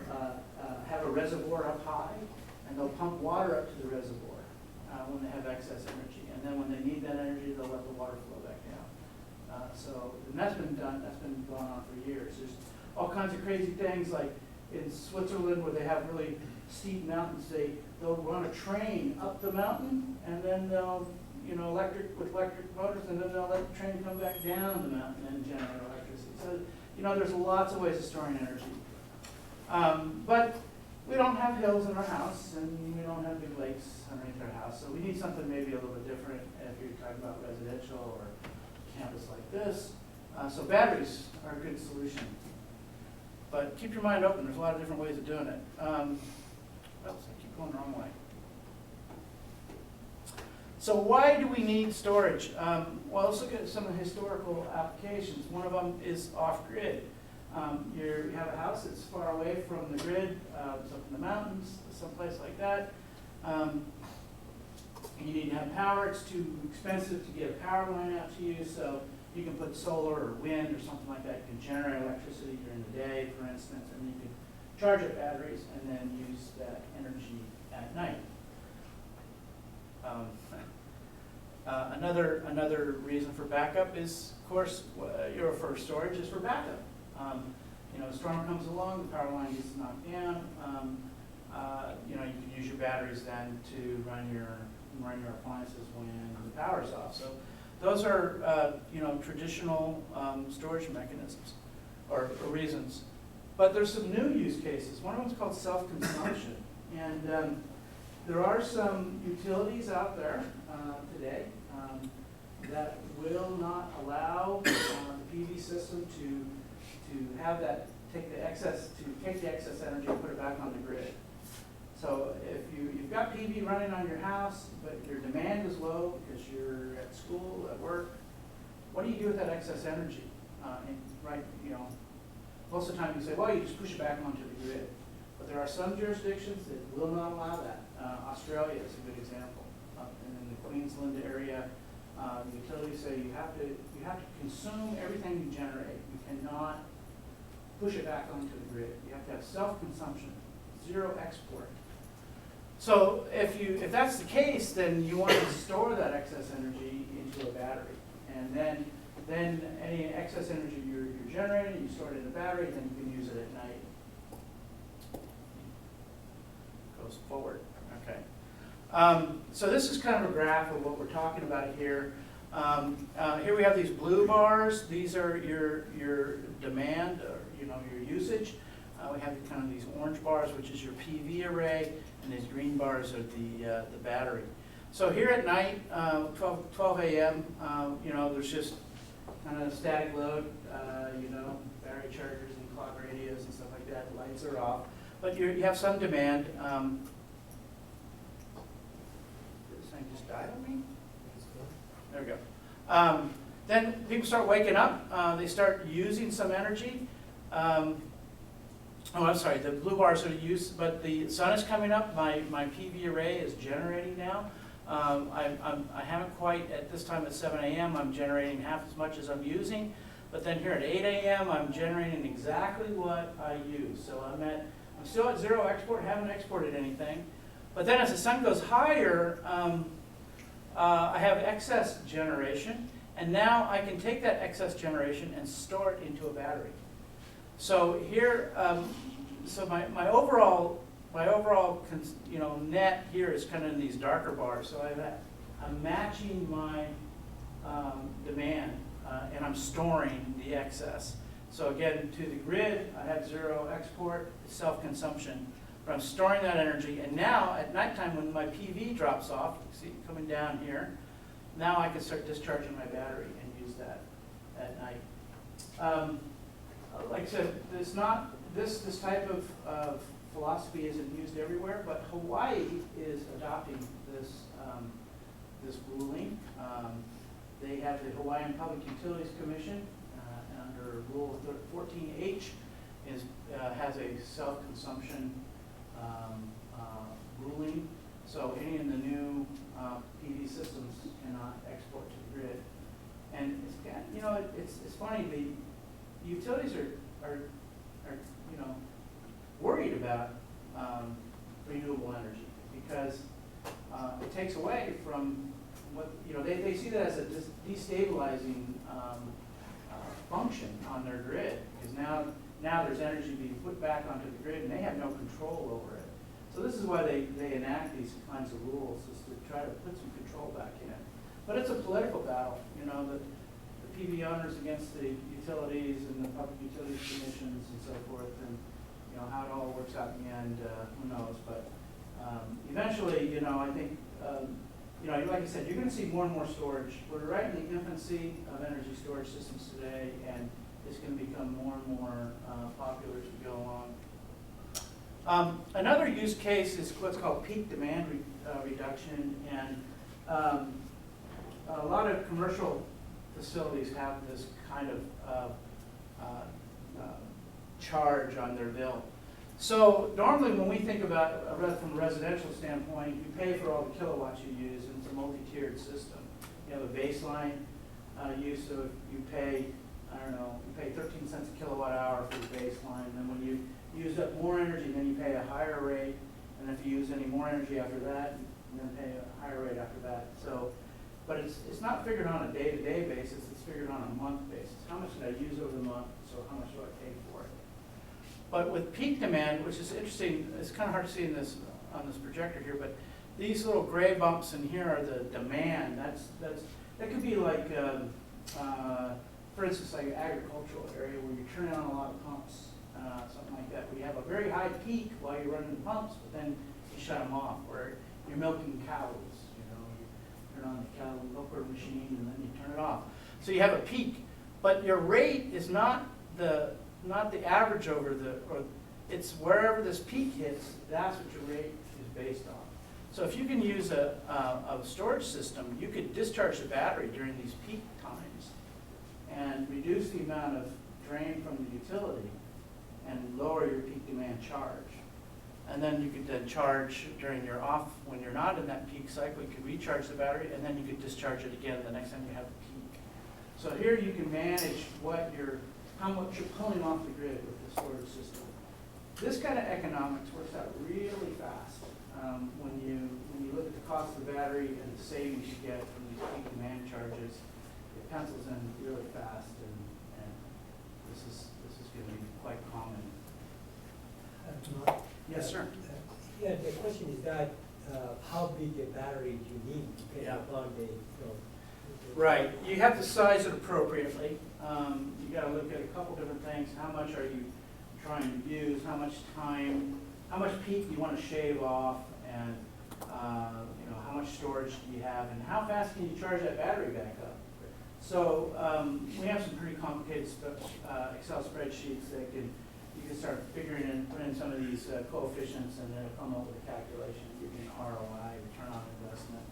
have a reservoir up high, and they'll pump water up to the reservoir when they have excess energy. And then when they need that energy, they'll let the water flow back down. And that's been going on for years. There's all kinds of crazy things, like in Switzerland where they have really steep mountains, they'll run a train up the mountain, and then they'll, with electric motors, and then they'll let the train come back down the mountain and generate electricity. So, there's lots of ways of storing energy. But we don't have hills in our house, and we don't have big lakes underneath our house, so we need something maybe a little bit different if you're talking about residential or campus like this. So batteries are a good solution. But keep your mind open. There's a lot of different ways of doing it. What else So why do we need storage? Well, let's look at some of the historical applications. One of them is off-grid. You have a house that's far away from the grid, it's up in the mountains, someplace like that. And you need to have power. It's too expensive to get a power line out to you, so you can put solar or wind or something like that. You can generate electricity during the day, for instance, and you can charge up batteries and then use that energy at night. Another reason for backup is, of course, for storage is for backup. A storm comes along, the power line gets knocked down. You can use your batteries then to run your appliances when the power's off. So those are traditional storage mechanisms or reasons. But there's some new use cases. One of them is called self-consumption, and there are some utilities out there today that will not allow the PV system to have that take the excess energy and put it back on the grid. So if you've got PV running on your house, but your demand is low because you're at school, at work, what do you do with that excess energy? Most of the time you say, well, you just push it back onto the grid. But there are some jurisdictions that will not allow that. Australia is a good example. In the Queensland area, the utilities say you have to consume everything you generate. You cannot push it back onto the grid. You have to have self-consumption, zero export. So if that's the case, then you want to store that excess energy into a battery, and then any excess energy you're generating, you store it in the battery, then you can use it at night. Goes forward. Okay. So this is kind of a graph of what we're talking about here. Here we have these blue bars. These are your demand, or your usage. We have kind of these orange bars, which is your PV array, and these green bars are the battery. So here at night, 12 a.m., there's just kind of static load, battery chargers and clock radios and stuff like that. The lights are off, but you have some demand. This thing just died on me? There we go. Then people start waking up. They start using some energy. I'm sorry, the blue bars are used, but the sun is coming up. My PV array is generating now. I haven't quite, at this time at 7 a.m., I'm generating half as much as I'm using. But then here at 8 a.m., I'm generating exactly what I use. So I'm still at zero export, haven't exported anything. But then as the sun goes higher, I have excess generation. And now I can take that excess generation and store it into a battery. So here, so my overall net here is kind of in these darker bars. So I'm matching my demand, and I'm storing the excess. So again, to the grid, I have zero export, self-consumption, but I'm storing that energy. And now at nighttime, when my PV drops off, you see it coming down here, now I can start discharging my battery and use that at night. Like I said, it's not this type of philosophy isn't used everywhere, but Hawaii is adopting this ruling. They have the Hawaiian Public Utilities Commission under Rule 14H has a self-consumption ruling. So any of the new PV systems cannot export to the grid. And it's funny, the utilities are worried about renewable energy because it takes away from what they see that as a destabilizing function on their grid, because now there's energy being put back onto the grid and they have no control over it. So this is why they enact these kinds of rules, is to try to put some control back in. But it's a political battle, the PV owners against the utilities and the public utilities commissions and so forth, and how it all works out in the end, who knows? But eventually, I think, like I said, you're going to see more and more storage. We're right in the infancy of energy storage systems today, and it's going to become more and more popular as we go along. Another use case is what's called peak demand reduction, and A lot of commercial facilities have this kind of charge on their bill. So normally when we think about, from a residential standpoint, you pay for all the kilowatts you use, and it's a multi-tiered system. You have a baseline use, so you pay, I don't know, you pay 13 cents a kilowatt hour for the baseline, and then when you use up more energy, then you pay a higher rate, and if you use any more energy after that, you then pay a higher rate after that. So, but it's not figured on a day-to-day basis, it's figured on a month basis. How much did I use over the month, so how much do I pay for it? But with peak demand, which is interesting, it's kind of hard to see in this on this projector here, but these little gray bumps in here are the demand. That could be like, for instance, like an agricultural area where you turn on a lot of pumps, something like that, where you have a very high peak while you're running the pumps, but then you shut them off, where you're milking cows, you know, you turn on the cow milker machine and then you turn it off. So you have a peak, but your rate is not the average over it's wherever this peak hits, that's what your rate is based on. So if you can use a storage system, you could discharge the battery during these peak times and reduce the amount of drain from the utility and lower your peak demand charge. And then you could then charge during your off, when you're not in that peak cycle, you could recharge the battery, and then you could discharge it again the next time you have a peak. So here you can manage how much you're pulling off the grid with the storage system. This kind of economics works out really fast when you look at the cost of the battery and the savings you get from these peak demand charges. It pencils in really fast, and this is going to be quite common. Yes, sir. Yeah, the question is that how big a battery do you need depending upon the Right. You have to size it appropriately. You got to look at a couple different things. How much are you trying to use? How much time? How much peak do you want to shave off? And how much storage do you have? And how fast can you charge that battery back up? So we have some pretty complicated Excel spreadsheets that you can start figuring in, put in some of these coefficients, and then it'll come up with a calculation, give you an ROI, return on investment,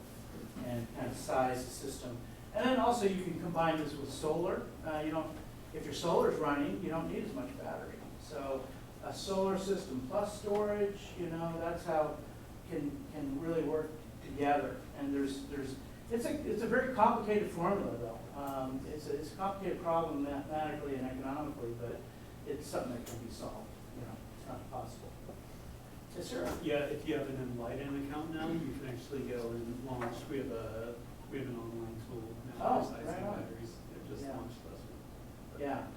and kind of size the system. And then also you can combine this with solar. If your solar is running, you don't need as much battery. So a solar system plus storage, that's how can really work together. And it's a very complicated formula though. It's a complicated problem mathematically and economically, but it's something that can be solved. It's not impossible. Yes, sir. Yeah, if you have an Enlighten account now, you can actually go and launch. We have an online tool now for sizing batteries. They've just launched this one. Yeah.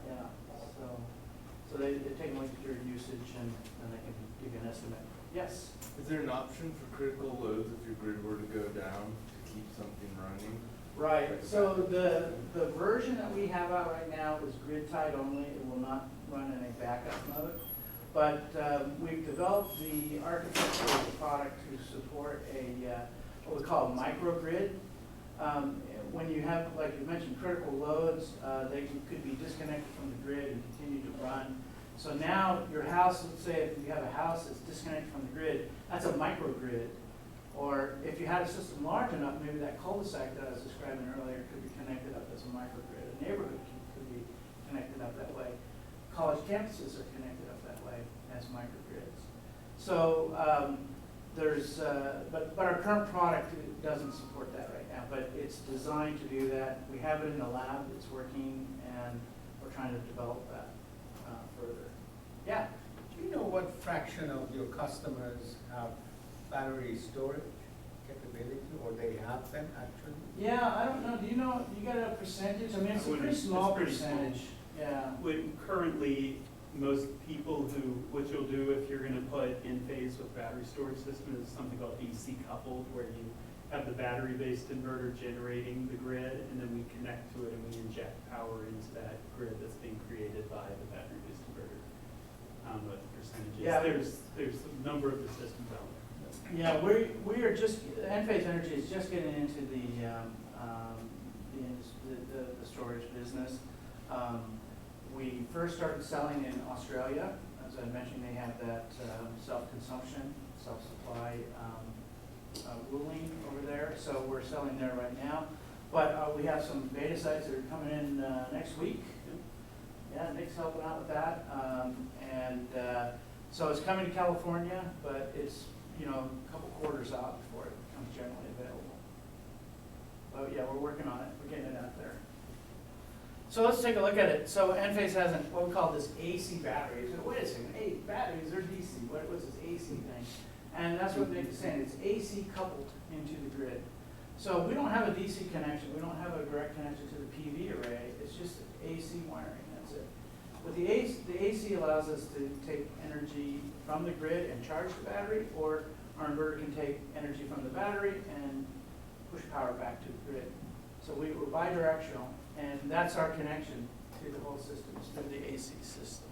So they take a look at your usage and they can give you an estimate. Yes. Is there an option for critical loads if your grid were to go down to keep something running? Right. So the version that we have out right now is grid tied only. It will not run in a backup mode. But we've developed the architecture of the product to support what we call a microgrid. When you have, like you mentioned, critical loads, they could be disconnected from the grid and continue to run. So now your house, let's say if you have a house that's disconnected from the grid, that's a microgrid. Or if you had a system large enough, maybe that cul-de-sac that I was describing earlier could be connected up as a microgrid. A neighborhood could be connected up that way. College campuses are connected up that way as microgrids. So but our current product doesn't support that right now, but it's designed to do that. We have it in the lab, it's working, and we're trying to develop that further. Yeah? Do you know what fraction of your customers have battery storage capability, or they have them actually? Yeah, I don't know. Do you know, you got a percentage? I mean, it's a pretty small percentage. Yeah. Currently, most people what you'll do if you're going to put Enphase with battery storage system is something called DC coupled, where you have the battery-based inverter generating the grid, and then we connect to it and we inject power into that grid that's being created by the battery-based inverter. I don't know what the percentage is. Yeah. There's a number of the systems out there. Yeah, we are just, Enphase Energy is just getting into the storage business. We first started selling in Australia. As I mentioned, they have that self-consumption, self-supply ruling over there. there, so we're selling there right now. But we have some beta sites that are coming in next week. Yeah, Nick's helping out with that. So it's coming to California, but it's, you know, a couple quarters out before it becomes generally available. But yeah, we're working on it. We're getting it out there. So let's take a look at it. So Enphase has what we call this AC battery. So wait a second, hey, batteries, they're DC. What's this AC thing? And that's what Nick is saying. It's AC coupled into the grid. So we don't have a DC connection. We don't have a direct connection to the PV array. It's just AC wiring. That's it. But the AC allows us to take energy from the grid and charge the battery, or our inverter can take energy from the battery and push power back to the grid. So we're bidirectional, and that's our connection to the whole system, is through the AC system.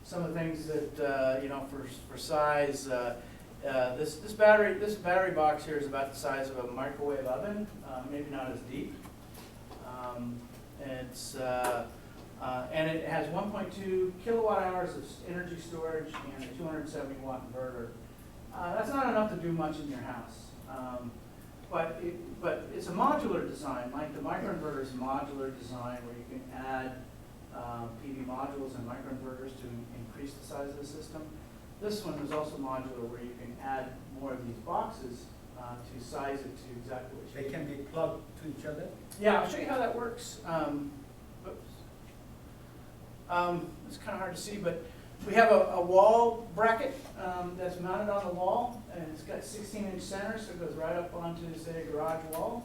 Some of the things that, you know, for size, this battery box here is about the size of a microwave oven, maybe not as deep. And it has 1.2 kilowatt hours of energy storage and a 270 watt inverter. That's not enough to do much in your house. But it's a modular design, like the microinverter is a modular design where you can add PV modules and microinverters to increase the size of the system. This one is also modular where you can add more of these boxes to size it to exactly what you They can be plugged to each other? Yeah, I'll show you how that works. It's kind of hard to see, but we have a wall bracket that's mounted on the wall, and it's got 16-inch center, so it goes right up onto, say, a garage wall.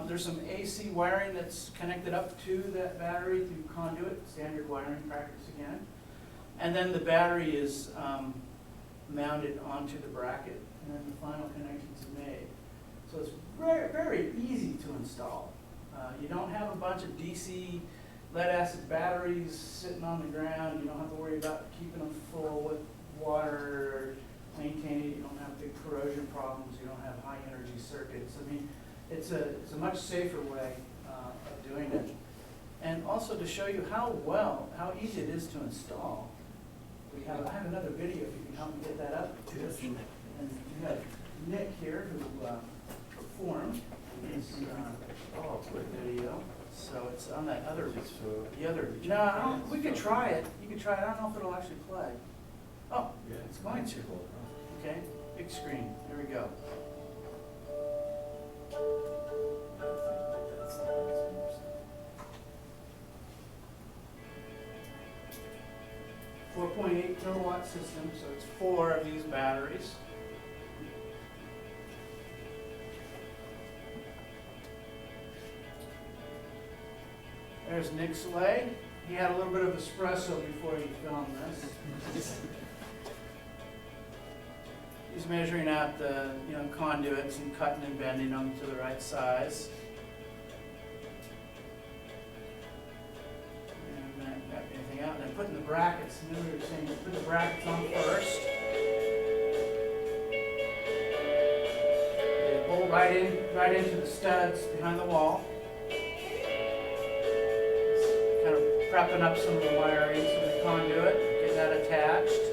There's some AC wiring that's connected up to that battery through conduit, standard wiring practice again. And then the battery is mounted onto the bracket, and then the final connections are made. So it's very, very easy to install. You don't have a bunch of DC lead-acid batteries sitting on the ground. You don't have to worry about keeping them full with water or maintaining it. You don't have big corrosion problems. You don't have high-energy circuits. I mean, it's a much safer way of doing it. And also to show you how easy it is to install. I have another video if you can help me get that up. And you have Nick here who performed this video. So it's on that other, no, we could try it. You could try it. I don't know if it'll actually play. Oh, it's going to. Okay, big screen. There we go. .8 kilowatt system, so it's 4 of these batteries. There's Nick Slay. He had a little bit of espresso before he filmed this. He's measuring out the conduits and cutting and bending them to the right size. Anything out, and then putting the brackets. Remember we were saying put the brackets on first. They pull right into the studs behind the wall. Kind of prepping up some of the wiring, some of the conduit, get that attached.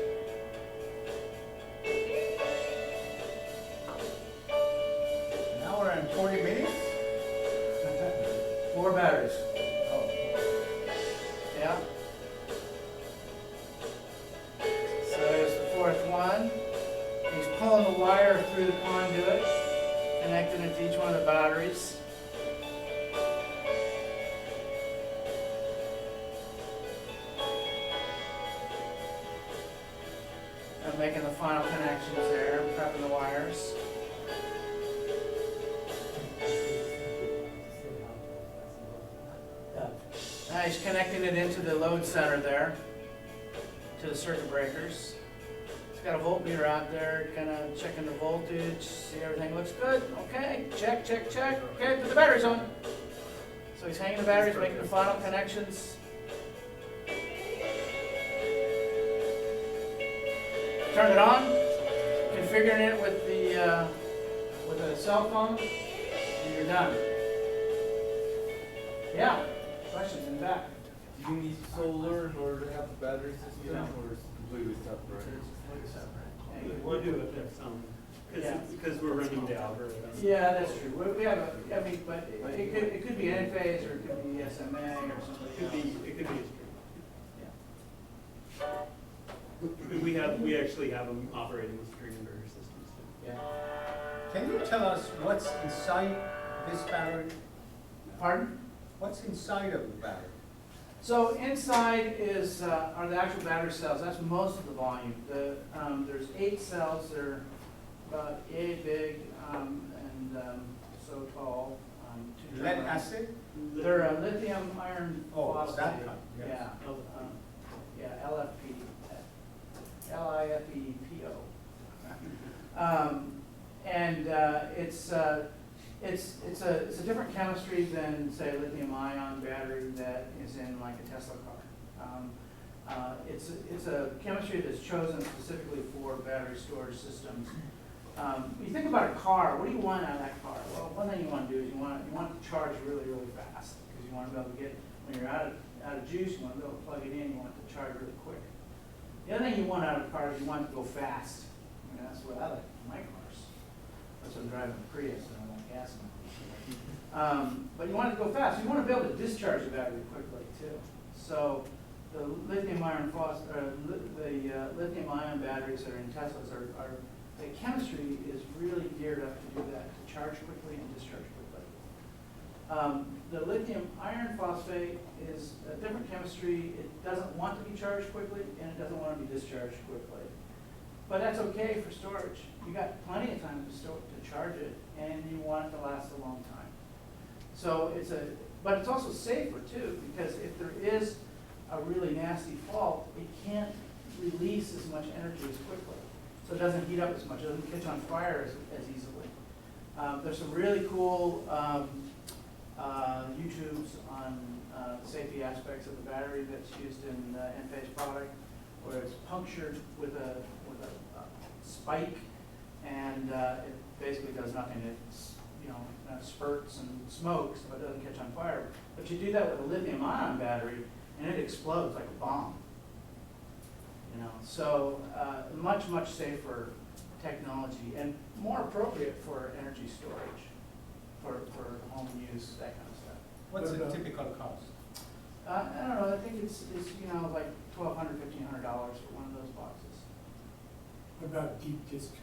Now we're in 40 minutes? 4 batteries. Oh. Yeah. So there's the 4th one. He's pulling the wire through the conduit, connecting it to each one of the batteries. I'm making the final connections there, prepping the wires. Now he's connecting it into the load center there, to the circuit breakers. He's got a voltmeter out there, kind of checking the voltage, see everything looks good. Okay, check, check, check. Okay, put the batteries on. So he's hanging the batteries, making the final connections. Turn it on, configuring it with a cell phone, and you're done. Yeah, questions in the back. Do you need solar in order to have the battery system, No. or is it completely separate? We'll do it if some. Yeah. Because we're running the algorithm. Yeah, that's true. We have a, I mean, but it could be Enphase or it could be SMA or something. It could be a stream. Yeah. We actually have them operating with string inverter systems too. Yeah. Can you tell us what's inside this battery? Pardon? What's inside of the battery? So inside are the actual battery cells. That's most of the volume. There's 8 cells. They're about yay big and so tall. 2 Lead terabytes. acid? They're lithium iron Oh, phosphate. that kind, yes. Yeah. Yeah, LFP. LIFEPO. And it's a different chemistry than, say, a lithium-ion battery that is in like a Tesla car. It's a chemistry that's chosen specifically for battery storage systems. When you think about a car, what do you want out of that car? Well, one thing you want to do is you want it to charge really, really fast, because you want to be able to get, when you're out of juice, you want to be able to plug it in, you want it to charge really quick. The other thing you want out of a car is you want it to go fast. I mean, that's what I like in my cars. That's what I'm driving a Prius, and I want gas in it. But you want it to go fast. You want to be able to discharge the battery quickly too. So the lithium-ion lithium-ion batteries that are in Teslas the chemistry is really geared up to do that, to charge quickly and discharge quickly. The lithium iron phosphate is a different chemistry. It doesn't want to be charged quickly and it doesn't want to be discharged quickly. But that's okay for storage. You got plenty of time to charge it, and you want it to last a long time. So but it's also safer too, because if there is a really nasty fault, it can't release as much energy as quickly. So it doesn't heat up as much. It doesn't catch on fire as easily. There's some really cool YouTubes on the safety aspects of the battery that's used in the Enphase product, where it's punctured with a spike, and it basically does nothing. It's spurts and smokes, but it doesn't catch on fire. But you do that with a lithium-ion battery, and it explodes like a bomb. So much safer technology and more appropriate for energy storage, for home use, that kind of stuff. What's the typical cost? I don't know. I think it's like $1,200, $1,500 for one of those boxes. What about deep discharge?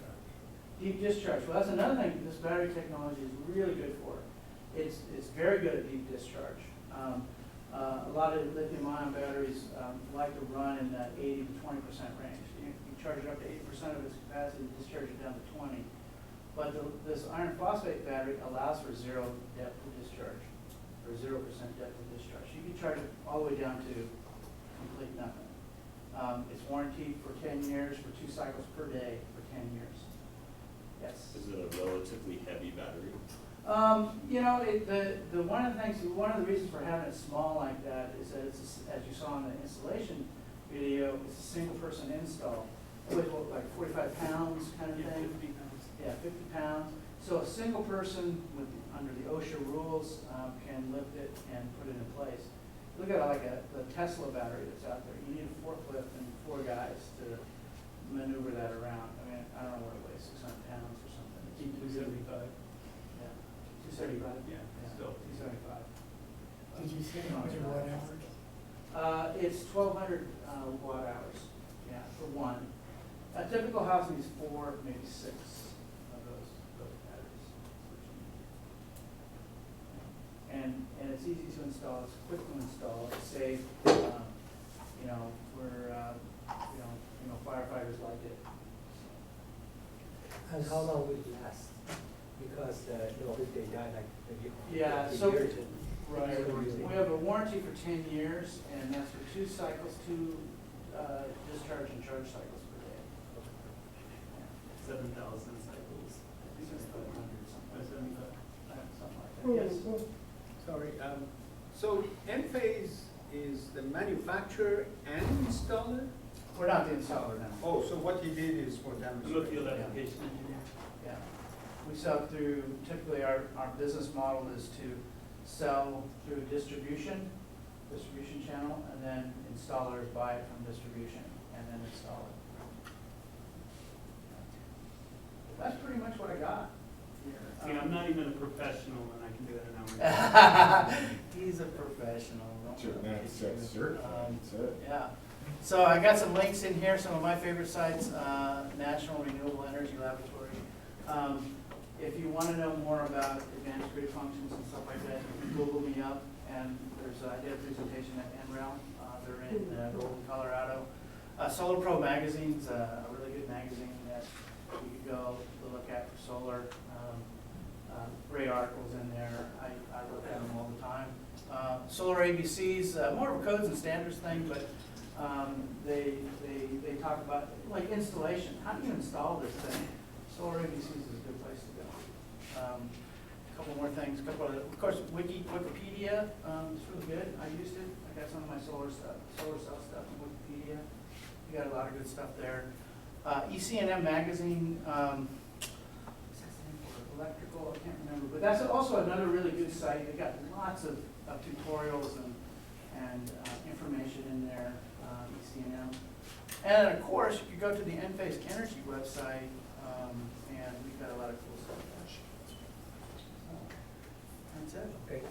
Deep discharge. Well, that's another thing this battery technology is really good for. It's very good at deep discharge. A lot of lithium-ion batteries like to run in that 80 to 20% range. You charge it up to 80% of its capacity, discharge it down to 20. But this iron phosphate battery allows for zero depth of discharge, or 0% depth of discharge. You can charge it all the way down to complete nothing. It's warranted for 10 years, for 2 cycles per day for 10 years. Yes. Is it a relatively heavy battery? One of the reasons for having it small like that is that it's, as you saw in the installation video, it's a single person install. It weighs like 45 pounds kind of thing. 50 pounds. Yeah, 50 pounds. So a single person under the OSHA rules can lift it and put it in place. Look at the Tesla battery that's out there. You need a forklift and 4 guys to maneuver that around. I mean, I don't know what it weighs, 600 pounds or something. It's 275. Yeah, 275. Yeah, still. 275. Did you say how many watt hours? It's 1,200 watt hours. Yeah, for one. A typical house needs 4, maybe 6 of those batteries. And it's easy to install. It's quick to install. It's safe. Firefighters like it. And how long will it last? Because, if they die like maybe Yeah, 50 so- years, Right. So We have a warranty for 10 years, and that's for 2 cycles, 2 discharge and charge cycles per day. 7,000 cycles. I think it's 500 something. 75. Something like that. Yes. Sorry, so Enphase is the manufacturer and installer? We're not the installer now. Oh, so what he did is for I'm a field demonstration. application engineer. Yeah. We sell through, typically our business model is to sell through distribution channel, and then installers buy it from distribution and then install it. That's pretty much much what I got here. See, I'm not even a professional and I can do it in an hour. He's a professional. don't Sure, worry. that's certified, that's it. Yeah. So I got some links in here, some of my favorite sites, National Renewable Energy Laboratory. If you want to know more about advanced grid functions and stuff like that, you can Google me up, and I did a presentation at NREL. They're in Golden, Colorado. Solar Pro magazine's a really good magazine that you could go to look at for solar. Great articles in there. I look at them all the time. Solar ABC's more of a codes and standards thing, but they talk about like installation. How do you install this thing? Solar ABC's is a good place to go. A couple more things. Of course, Wikipedia is really good. I used it. I got some of my solar cell stuff in Wikipedia. You got a lot of good stuff there. ECNM magazine. What's that stand for? Electrical. I can't remember, but that's also another really good site. They got lots of tutorials and information in there. ECNM. And of course, you could go to the Enphase Energy website, and we've got a lot of cool stuff there. So, that's it. Okay.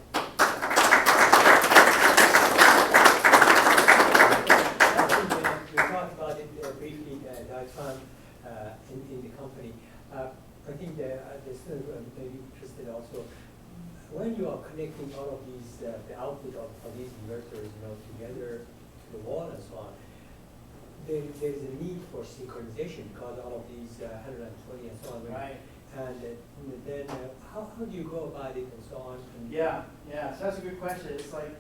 We talked about it briefly that time in the company. I think the students may be interested also. When you are connecting all of these, the output of these inverters, together to the wall and so on, there is a need for synchronization because all of these 120 and so on. Right. And then how do you go about it and so on? And Yeah, so that's a good question. It's like,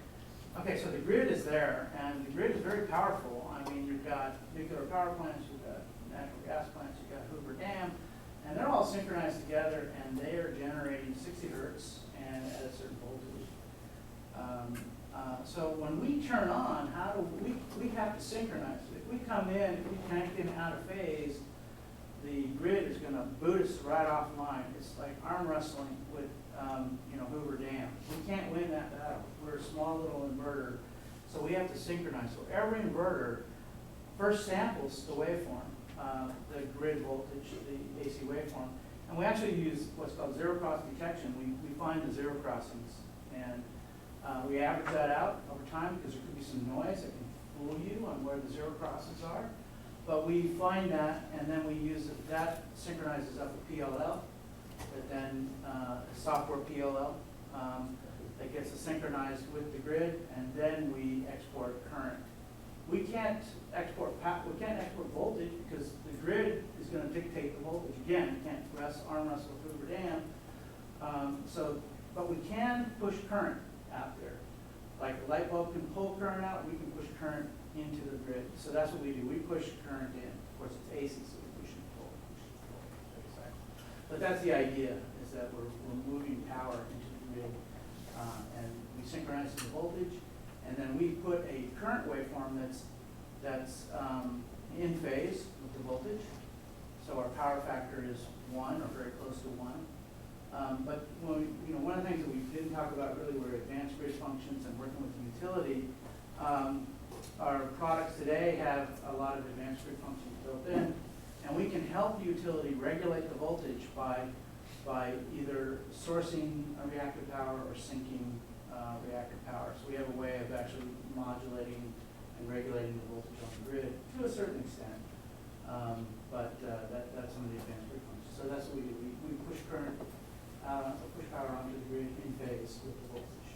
okay, so the grid is there, and the grid is very powerful. I mean, you've got nuclear power plants, you've got natural gas plants, you've got Hoover Dam, and they're all synchronized together, and they are generating 60 hertz and at a certain voltage. So when we turn on, how do we have to synchronize? If we come in, if we connect in out of phase, the grid is going to boot us right offline. It's like arm wrestling with, Hoover Dam. We can't win that battle. We're a small little inverter, so we have to synchronize. So every inverter first samples the waveform, the grid voltage, the AC waveform, and we actually use what's called zero cross detection. We find the zero crossings, and we average that out over time because there could be some noise that can fool you on where the zero crosses are. But we find that, and then we use it. That synchronizes up with PLL, but then software PLL that gets it synchronized with the grid, and then we export current. We can't export voltage because the grid is going to dictate the voltage. Again, you can't arm wrestle with Hoover Dam. But we can push current out there. Like a light bulb can pull current out, we can push current into the grid. So that's what we do. We push current in. Of course, it's AC, so we push and pull. But that's the idea, is that we're moving power into the grid, and we synchronize the voltage, and then we put a current waveform that's in phase with the voltage. So our power factor is 1 or very close to 1. But one of the things that we didn't talk about really were advanced grid functions and working with the utility. Our products today have a lot of advanced grid functions built in, and we can help the utility regulate the voltage by either sourcing a reactive power or sinking reactive power. So we have a way of actually modulating and regulating the voltage on the grid to a certain extent. But that's some of the advanced grid functions. So that's what we do. We push current, push power onto the grid in phase with the voltage.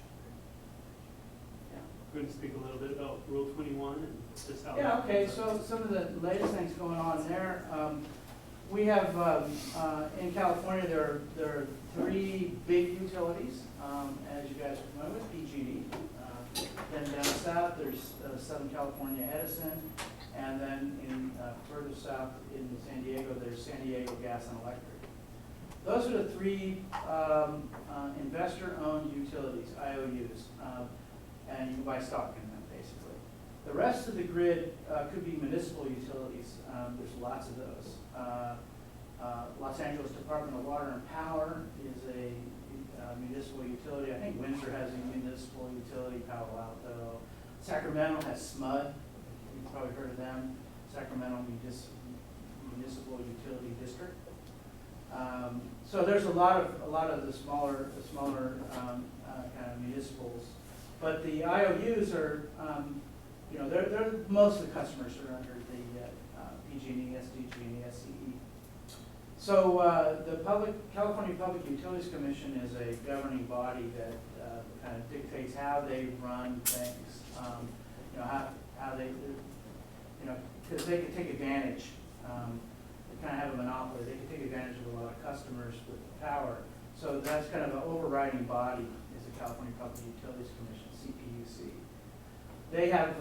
Yeah. Going to speak a little bit about Rule 21 and just how. Yeah, okay, so some of the latest things going on there. We have, in California, there are 3 big utilities, as you guys are familiar with, PG&E. Then down south, there's Southern California Edison, and then in further south in San Diego, there's San Diego Gas and Electric. Those are the 3 investor-owned utilities, IOUs, and you can buy stock in them, basically. The rest of the grid could be municipal utilities. There's lots of those. Los Angeles Department of Water and Power is a municipal utility. I think Windsor has a municipal utility, Palo Alto. Sacramento has SMUD. You've probably heard of them. Sacramento Municipal Utility District. So there's a lot of the smaller kind of municipals. But the IOUs are, you know, they're most of the customers are under the PG&E, SDG, and SCE. So the California Public Utilities Commission is a governing body that kind of dictates how they run things. You know, how they, you know, because they can take advantage. They kind of have a monopoly. They can take advantage of a lot of customers with power. So that's kind of an overriding body is the California Public Utilities Commission, CPUC. They have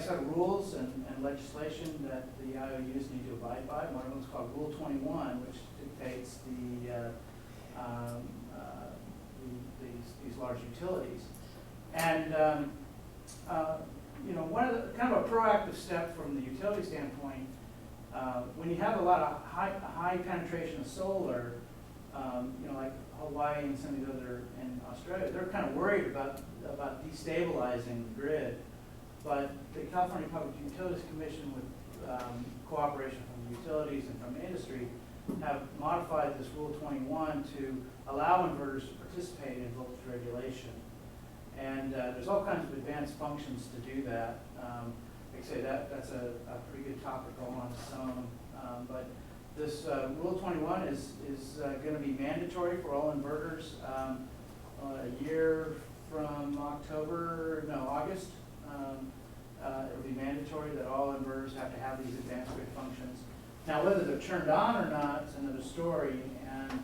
set of rules and legislation that the IOUs need to abide by. One of them is called Rule 21, which dictates these large utilities. And you know, one of the kind of a proactive step from the utility standpoint, when you have a lot of high penetration of solar, you know, like Hawaii and some of the other in Australia, they're kind of worried about destabilizing the grid. But the California Public Utilities Commission, with cooperation from the utilities and from industry, have modified this Rule 21 to allow inverters to participate in voltage regulation. And there's all kinds of advanced functions to do that. Like I say, that's a pretty good topic all on its own. But this Rule 21 is going to be mandatory for all inverters a year from August. It'll be mandatory that all inverters have to have these advanced grid functions. Now, whether they're turned on or not is another story, and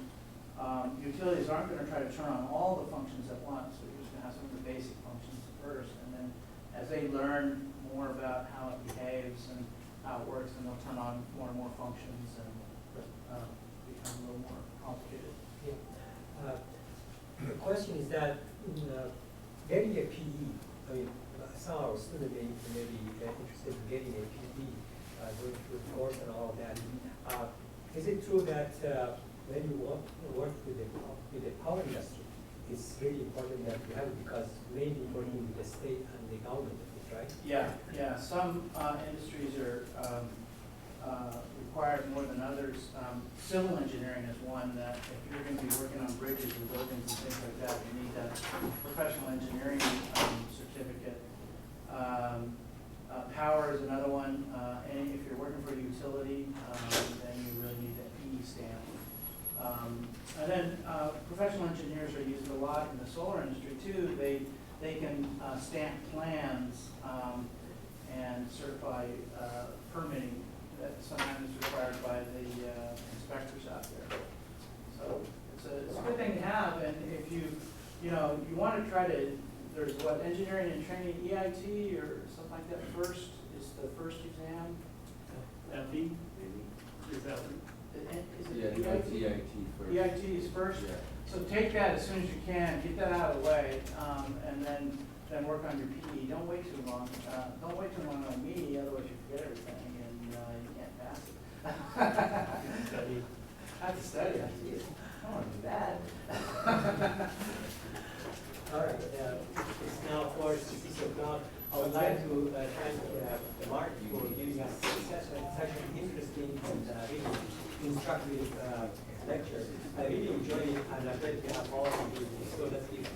utilities aren't going to try to turn on all the functions at once. So you're just going to have some of the basic functions first, and then as they learn more about how it behaves and how it works, then they'll turn on more and more functions and become a little more complicated. Yeah. The question is that getting a PE, I mean, some of our students may be interested in getting a PE, going through the course and all of that. Is it true that when you work with the power industry, it's really important that you have it because mainly working with the state and the government, right? Yeah. Some industries are required more than others. Civil engineering is one that if you're going to be working on bridges and buildings and things like that, you need a professional engineering certificate. Power is another one. And if you're working for a utility, then you really need that PE stamp. And then professional engineers are used a lot in the solar industry too. They can stamp plans and certify permitting that sometimes is required by the inspectors out there. So it's a good thing to have. And if you want to try to, there's what, engineering and training, EIT or something like that first, is the first exam. FE, maybe? Is that what? Is it EIT? first. EIT is first. Yeah. So take that as soon as you can, get that out of the way, and then work on your PE. Don't wait too long. Don't wait too long on me, otherwise you forget everything and you can't pass it. Study. I have to study. I don't want to do that. All right, it's now 4:06 o'clock. I would like to thank Mark for giving us such an interesting and really instructive lecture. I really enjoyed it, and I'm glad to have all of you. So let's give